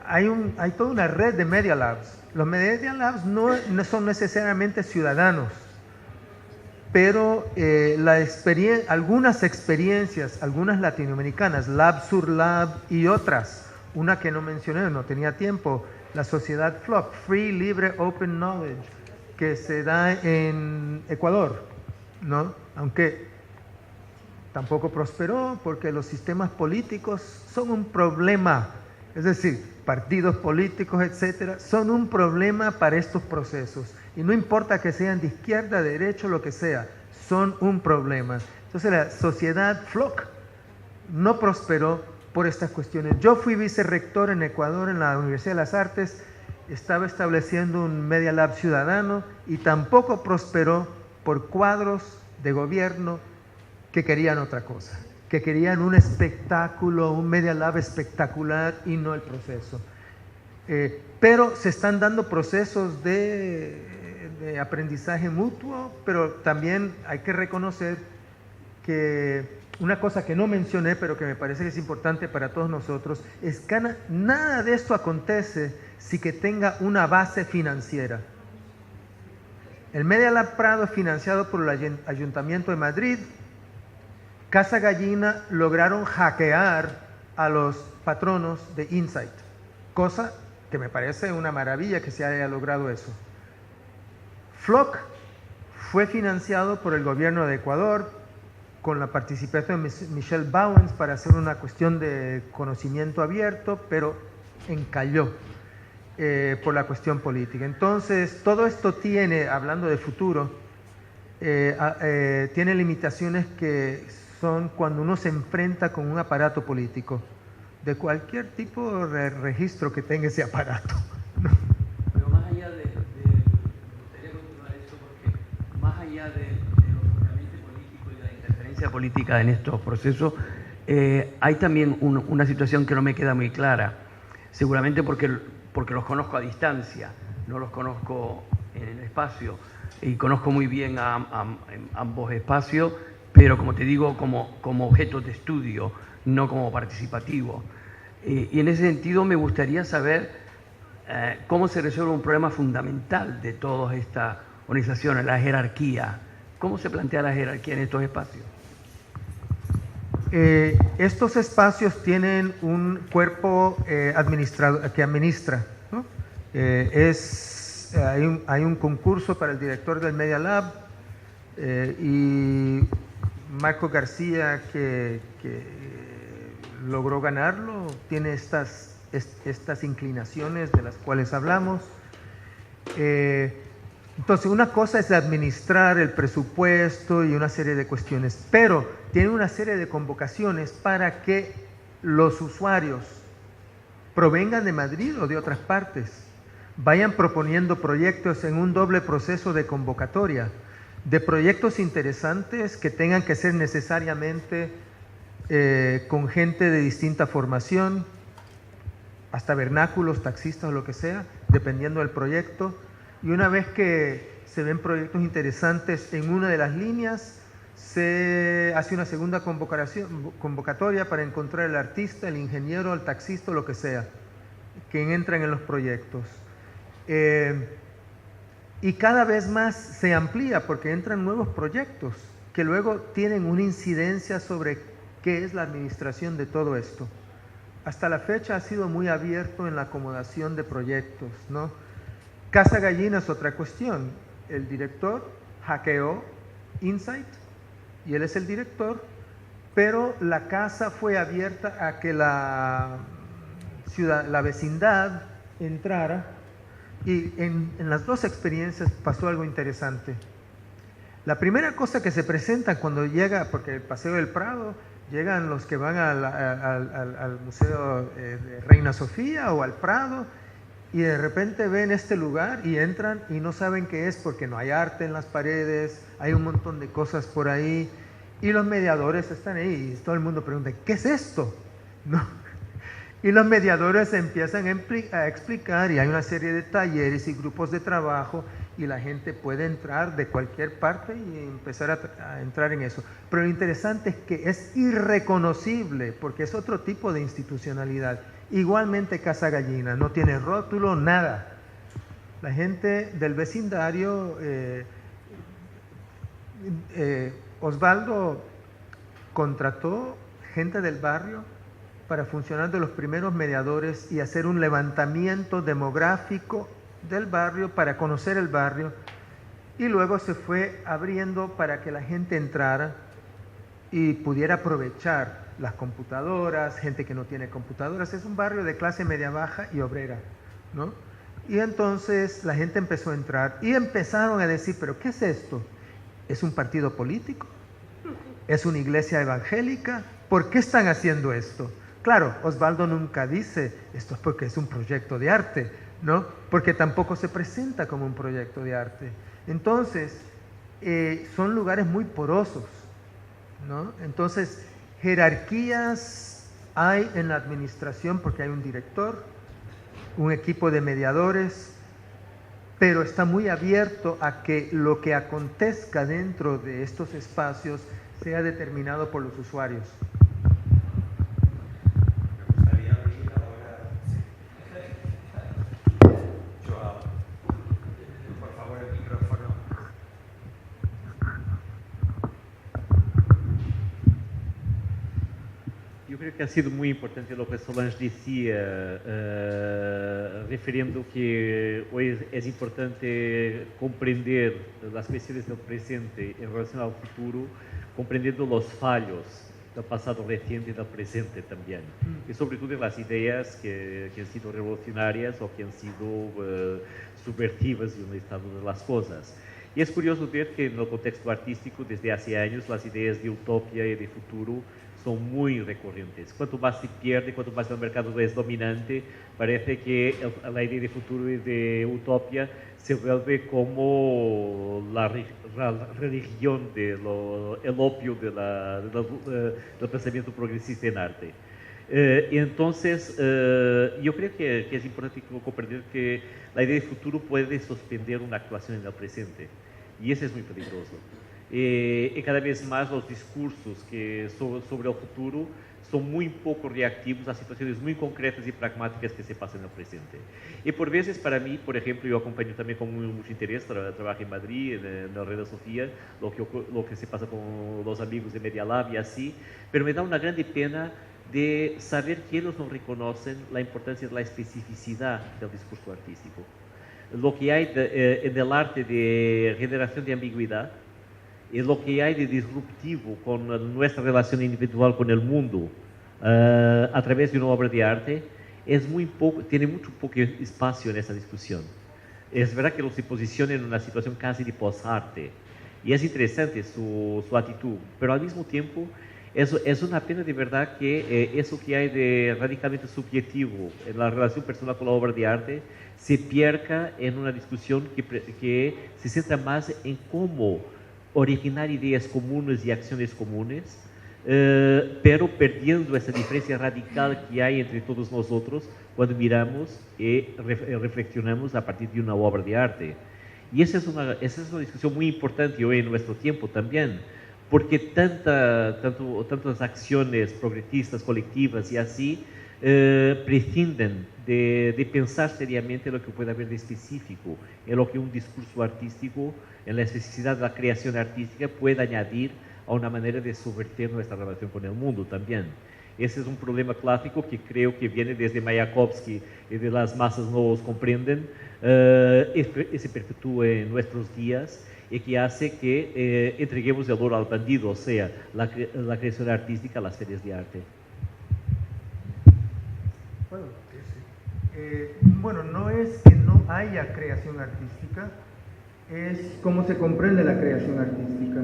hay toda una red de Media Labs. Los Media Labs no son necesariamente ciudadanos, pero algunas experiencias, algunas latinoamericanas, Lab Sur Lab y otras, una que no mencioné, no tenía tiempo, la sociedad FLOC, Free, Libre, Open Knowledge, que se da en Ecuador, ¿no? Aunque tampoco prosperó porque los sistemas políticos son un problema, es decir, partidos políticos, etcétera, son un problema para estos procesos. Y no importa que sean de izquierda, de derecha, lo que sea, son un problema. Entonces la sociedad FLOC no prosperó por estas cuestiones. Yo fui vicerrector en Ecuador en la Universidad de las Artes, estaba estableciendo un Media Lab ciudadano y tampoco prosperó por cuadros de gobierno que querían otra cosa, que querían un espectáculo, un Media Lab espectacular y no el proceso. Pero se están dando procesos de aprendizaje mutuo, pero también hay que reconocer que una cosa que no mencioné, pero que me parece que es importante para todos nosotros, es que nada de esto acontece sin que tenga una base financiera. El Media Lab Prado es financiado por el Ayuntamiento de Madrid. Casa Gallina lograron hackear a los patronos de Insight, cosa que me parece una maravilla que se haya logrado eso. FLOC fue financiado por el gobierno de Ecuador con la participación de Michelle Bowens para hacer una cuestión de conocimiento abierto, pero encalló por la cuestión política. Entonces, todo esto tiene, hablando de futuro, tiene limitaciones que son cuando uno se enfrenta con un aparato político, de cualquier tipo de registro que tenga ese aparato. Pero más allá me gustaría continuar esto, porque más allá de los fundamentos políticos y de la interferencia política en estos procesos, hay también una situación que no me queda muy clara, seguramente porque los conozco a distancia, no los conozco en el espacio, y conozco muy bien a ambos espacios, pero como te digo, como objeto de estudio, no como participativo. Y en ese sentido me gustaría saber cómo se resuelve un problema fundamental de todas estas organizaciones, la jerarquía. ¿Cómo se plantea la jerarquía en estos espacios? Estos espacios tienen un cuerpo administrador que administra, ¿no? Hay un concurso para el director del Media Lab y Marco García, que logró ganarlo, tiene estas inclinaciones de las cuales hablamos. Entonces, una cosa es administrar el presupuesto y una serie de cuestiones, pero tiene una serie de convocaciones para que los usuarios provengan de Madrid o de otras partes, vayan proponiendo proyectos en un doble proceso de convocatoria, de proyectos interesantes que tengan que ser necesariamente con gente de distinta formación, hasta vernáculos, taxistas o lo que sea, dependiendo del proyecto. Y una vez que se ven proyectos interesantes en una de las líneas, se hace una segunda convocatoria para encontrar el artista, el ingeniero, el taxista o lo que sea, que entran en los proyectos. Y cada vez más se amplía porque entran nuevos proyectos que luego tienen una incidencia sobre qué es la administración de todo esto. Hasta la fecha ha sido muy abierto en la acomodación de proyectos, ¿no? Casa Gallina es otra cuestión. El director hackeó Insight y él es el director, pero la casa fue abierta a que la vecindad entrara, y en las dos experiencias pasó algo interesante. La primera cosa que se presenta cuando llega, porque el Paseo del Prado, llegan los que van al Museo de Reina Sofía o al Prado, y de repente ven este lugar y entran y no saben qué es porque no hay arte en las paredes, hay un montón de cosas por ahí, y los mediadores están ahí y todo el mundo pregunta, ¿qué es esto? ¿No? Y los mediadores empiezan a explicar y hay una serie de talleres y grupos de trabajo y la gente puede entrar de cualquier parte y empezar a entrar en eso. Pero lo interesante es que es irreconocible porque es otro tipo de institucionalidad. Igualmente Casa Gallina, no tiene rótulo, nada. La gente del vecindario, Osvaldo contrató gente del barrio para funcionar de los primeros mediadores y hacer un levantamiento demográfico del barrio para conocer el barrio, y luego se fue abriendo para que la gente entrara y pudiera aprovechar las computadoras, gente que no tiene computadoras. Es un barrio de clase media baja y obrera, ¿no? Y entonces la gente empezó a entrar y empezaron a decir, ¿pero qué es esto? ¿Es un partido político? ¿Es una iglesia evangélica? ¿Por qué están haciendo esto? Claro, Osvaldo nunca dice, esto es porque es un proyecto de arte, ¿no? Porque tampoco se presenta como un proyecto de arte. Entonces, son lugares muy porosos, ¿no? Entonces, jerarquías hay en la administración porque hay un director, un equipo de mediadores, pero está muy abierto a que lo que acontezca dentro de estos espacios sea determinado por los usuarios. Yo creo que ha sido muy importante lo que Solange decía, refiriendo que hoy es importante comprender las cuestiones del presente en relación al futuro, comprendiendo los fallos del pasado reciente y del presente también, y sobre todo las ideas que han sido revolucionarias o que han sido subversivas en un estado de las cosas. Y es curioso ver que en el contexto artístico, desde hace años, las ideas de utopía y de futuro son muy recurrentes. Cuanto más se pierde, cuanto más el mercado es dominante, parece que la idea de futuro y de utopía se vuelve como la religión, el opio del pensamiento progresista en arte. Y entonces, yo creo que es importante comprender que la idea de futuro puede sostener una actuación en el presente, y eso es muy peligroso. Y cada vez más los discursos sobre el futuro son muy poco reactivos a situaciones muy concretas y pragmáticas que se pasan en el presente. Y por veces para mí, por ejemplo, yo acompaño también con mucho interés, trabajo en Madrid, en la Red Sofía, lo que se pasa con los amigos de Media Lab y así, pero me da una grande pena de saber que ellos no reconocen la importancia de la especificidad del discurso artístico. Lo que hay en el arte de generación de ambigüedad es lo que hay de disruptivo con nuestra relación individual con el mundo a través de una obra de arte, tiene mucho poco espacio en esa discusión. Es verdad que lo se posiciona en una situación casi de post-arte, y es interesante su actitud, pero al mismo tiempo es una pena de verdad que eso que hay de radicalmente subjetivo en la relación personal con la obra de arte se pierda en una discusión que se centra más en cómo originar ideas comunes y acciones comunes, pero perdiendo esa diferencia radical que hay entre todos nosotros cuando miramos y reflexionamos a partir de una obra de arte. Y esa es una discusión muy importante hoy en nuestro tiempo también, porque tantas acciones progresistas, colectivas y así, prescinden de pensar seriamente lo que puede haber de específico, en lo que un discurso artístico, en la especificidad de la creación artística puede añadir a una manera de subvertir nuestra relación con el mundo también. Ese es un problema clásico que creo que viene desde Mayakovsky y de las masas no los comprenden, y se perpetúa en nuestros días, y que hace que entreguemos el oro al bandido, o sea, la creación artística a las ferias de arte. Bueno, no es que no haya creación artística, es cómo se comprende la creación artística.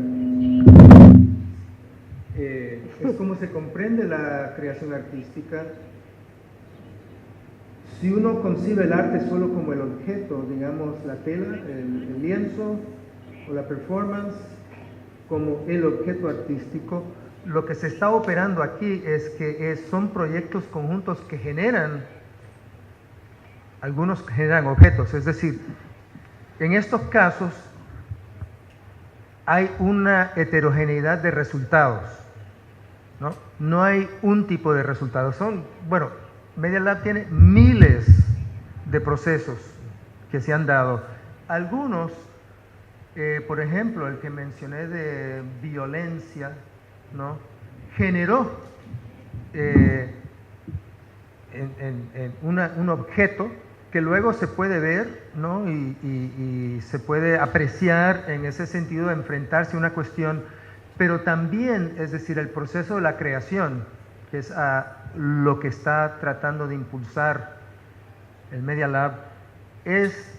Es cómo se comprende la creación artística. Si uno concibe el arte solo como el objeto, digamos la tela, el lienzo o la performance, como el objeto artístico, lo que se está operando aquí es que son proyectos conjuntos que generan, algunos generan objetos, es decir, en estos casos hay una heterogeneidad de resultados, ¿no? No hay un tipo de resultados. Media Lab tiene miles de procesos que se han dado. Algunos, por ejemplo, el que mencioné de violencia, ¿no? Generó un objeto que luego se puede ver, ¿no? y se puede apreciar en ese sentido de enfrentarse a una cuestión, pero también, es decir, el proceso de la creación, que es lo que está tratando de impulsar el Media Lab, es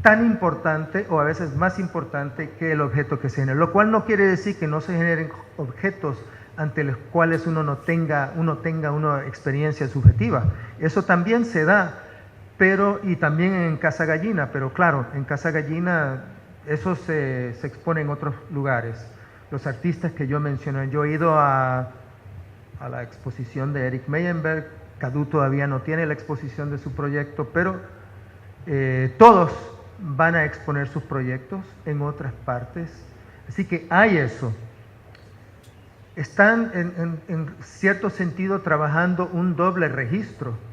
tan importante o a veces más importante que el objeto que se genera, lo cual no quiere decir que no se generen objetos ante los cuales uno tenga una experiencia subjetiva. Eso también se da, y también en Casa Gallina, pero claro, en Casa Gallina eso se expone en otros lugares. Los artistas que yo mencioné, yo he ido a la exposición de Eric Meyenberg, Cadu todavía no tiene la exposición de su proyecto, pero todos van a exponer sus proyectos en otras partes, así que hay eso. Están en cierto sentido trabajando un doble registro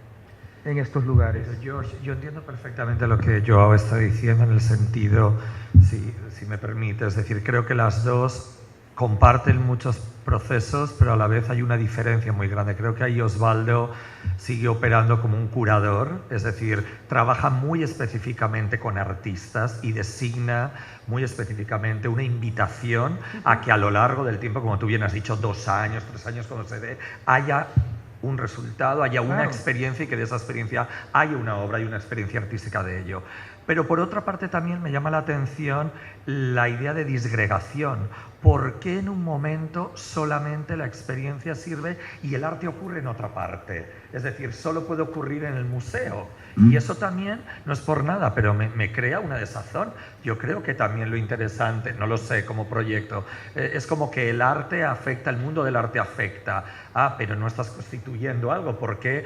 en estos lugares. George, yo entiendo perfectamente lo que Joao está diciendo en el sentido, si me permite, es decir, creo que las dos comparten muchos procesos, pero a la vez hay una diferencia muy grande. Creo que ahí Osvaldo sigue operando como un curador, es decir, trabaja muy específicamente con artistas y designa muy específicamente una invitación a que a lo largo del tiempo, como tú bien has dicho, 2 años, 3 años, cuando se dé, haya un resultado, haya una experiencia y que de esa experiencia haya una obra y una experiencia artística de ello. Pero por otra parte también me llama la atención la idea de disgregación. ¿Por qué en un momento solamente la experiencia sirve y el arte ocurre en otra parte? Es decir, solo puede ocurrir en el museo. Y eso también, no es por nada, pero me crea una desazón. Yo creo que también lo interesante, no lo sé como proyecto, es como que el arte afecta, el mundo del arte afecta. Pero no estás constituyendo algo, porque,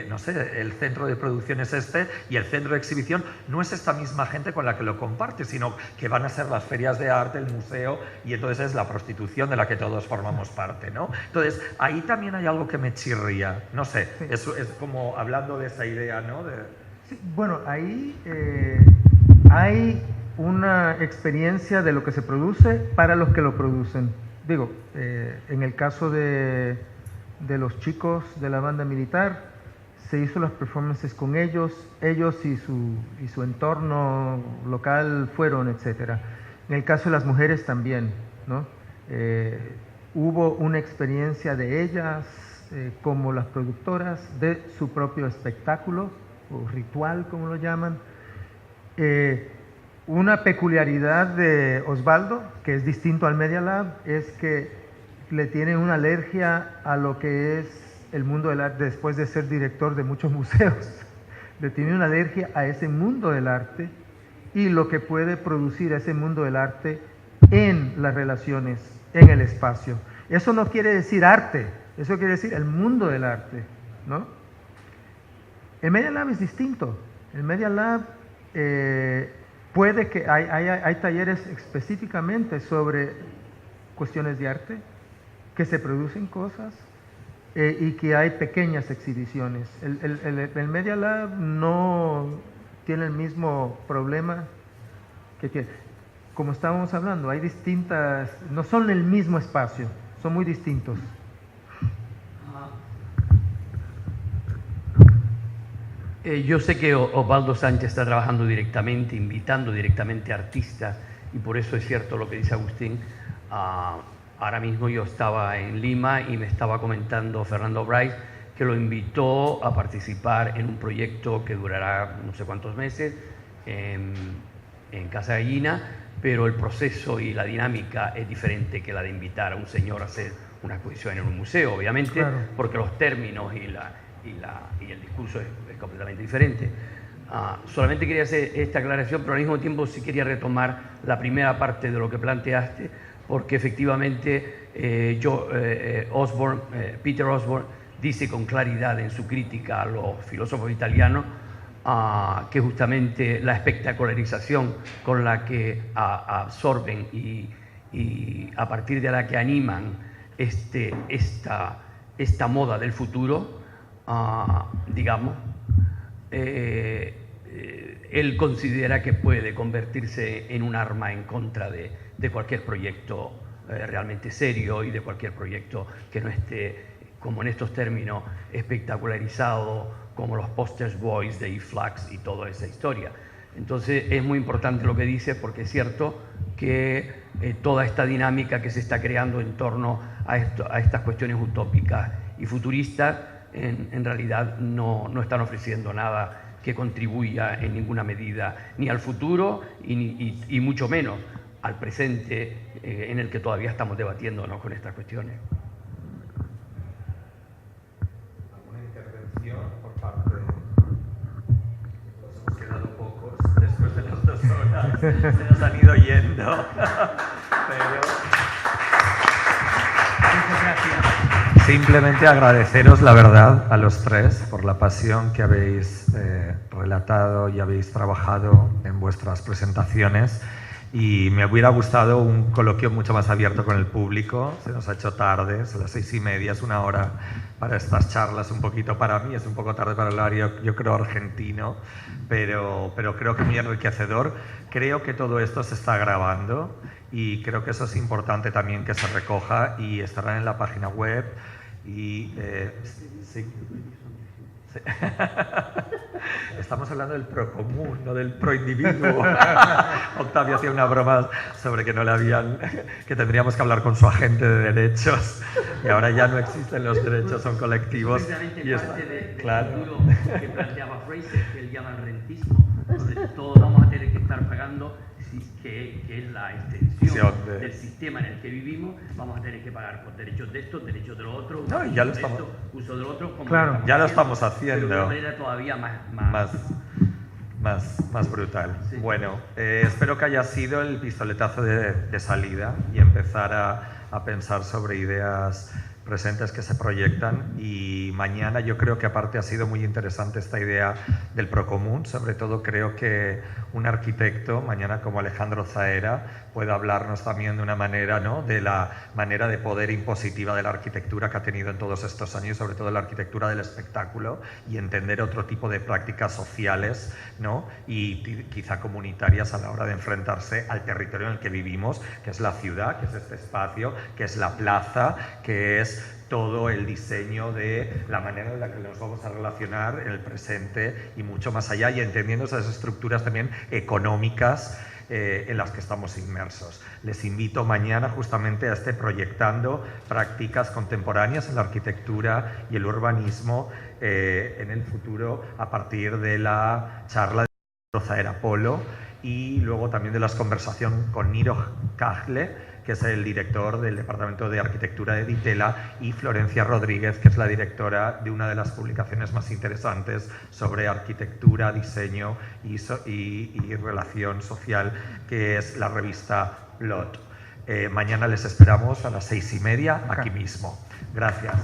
no sé, el centro de producción es este y el centro de exhibición no es esta misma gente con la que lo comparte, sino que van a ser las ferias de arte, el museo, y entonces es la prostitución de la que todos formamos parte, ¿no? Entonces, ahí también hay algo que me chirría, no sé, sí. Es como hablando de esa idea, ¿no? Sí, bueno, ahí hay una experiencia de lo que se produce para los que lo producen. Digo, en el caso de los chicos de la banda militar, se hizo las performances con ellos y su entorno local fueron, etcétera. En el caso de las mujeres también, ¿no? Hubo una experiencia de ellas como las productoras de su propio espectáculo, o ritual, como lo llaman. Una peculiaridad de Osvaldo, que es distinto al Media Lab, es que le tiene una alergia a lo que es el mundo del arte después de ser director de muchos museos. Le tiene una alergia a ese mundo del arte y lo que puede producir ese mundo del arte en las relaciones, en el espacio. Eso no quiere decir arte, eso quiere decir el mundo del arte, ¿no? El Media Lab es distinto. El Media Lab puede que hay talleres específicamente sobre cuestiones de arte, que se producen cosas y que hay pequeñas exhibiciones. El Media Lab no tiene el mismo problema que tiene. Como estábamos hablando, hay distintas, no son el mismo espacio, son muy distintos. Yo sé que Osvaldo Sánchez está trabajando directamente, invitando directamente a artistas, y por eso es cierto lo que dice Agustín. Ahora mismo yo estaba en Lima y me estaba comentando Fernando Bryce que lo invitó a participar en un proyecto que durará no sé cuántos meses en Casa Gallina, pero el proceso y la dinámica es diferente que la de invitar a un señor a hacer una exposición en un museo, obviamente, claro, porque los términos y el discurso es completamente diferente. Solamente quería hacer esta aclaración, pero al mismo tiempo sí quería retomar la primera parte de lo que planteaste, porque efectivamente Peter Osborne dice con claridad en su crítica a los filósofos italianos que justamente la espectacularización con la que absorben y a partir de la que animan esta moda del futuro, digamos, él considera que puede convertirse en un arma en contra de cualquier proyecto realmente serio y de cualquier proyecto que no esté, como en estos términos, espectacularizado, como los posters boys de E-Flux y toda esa historia. Entonces es muy importante lo que dice, porque es cierto que toda esta dinámica que se está creando en torno a estas cuestiones utópicas y futuristas en realidad no están ofreciendo nada que contribuya en ninguna medida ni al futuro y mucho menos al presente en el que todavía estamos debatiéndonos con estas cuestiones. ¿Alguna intervención por parte de... Nos hemos quedado pocos después de las 2 horas, se nos han ido yendo. Pero... Muchas gracias. Simplemente agradeceros, la verdad, a los tres por la pasión que habéis relatado y habéis trabajado en vuestras presentaciones. Y me hubiera gustado un coloquio mucho más abierto con el público. Se nos ha hecho tarde, son las 6:30, es una hora para estas charlas, un poquito para mí, es un poco tarde para el horario, yo creo, argentino, pero creo que muy enriquecedor. Creo que todo esto se está grabando y creo que eso es importante también que se recoja y estará en la página web. Y sí. Sí. Estamos hablando del procomún, no del proindividuo. Octavio hacía una broma sobre que que tendríamos que hablar con su agente de derechos, y ahora ya no existen los derechos, son colectivos. Precisamente Y parte del claro. futuro que planteaba Fraser, que él llama el rentismo, donde todos vamos a tener que estar pagando, que es la extensión del sistema en el que vivimos, vamos a tener que pagar por derechos de esto, derechos de lo otro, No, y ya lo uso de estamos- esto, uso de lo otro, como Claro. Ya lo estamos haciendo. pero de una manera todavía más brutal. Sí. Bueno, espero que haya sido el pistoletazo de salida y empezar a pensar sobre ideas presentes que se proyectan, y mañana yo creo que aparte ha sido muy interesante esta idea del procomún. Sobre todo creo que un arquitecto mañana como Alejandro Zaera puede hablarnos también de una manera, ¿no?, de la manera de poder impositiva de la arquitectura que ha tenido en todos estos años, sobre todo la arquitectura del espectáculo, y entender otro tipo de prácticas sociales, ¿no?, y quizá comunitarias a la hora de enfrentarse al territorio en el que vivimos, que es la ciudad, que es este espacio, que es la plaza, que es todo el diseño de la manera en la que nos vamos a relacionar en el presente y mucho más allá, y entendiendo esas estructuras también económicas en las que estamos inmersos. Les invito mañana justamente a proyectando prácticas contemporáneas en la arquitectura y el urbanismo en el futuro, a partir de la charla de Zaera Polo, y luego también de las conversaciones con Niro Cagle, que es el director del Departamento de Arquitectura de Ditela, y Florencia Rodríguez, que es la directora de una de las publicaciones más interesantes sobre arquitectura, diseño y relación social, que es la revista Lot. Mañana les esperamos a las 6:30 aquí mismo. Gracias.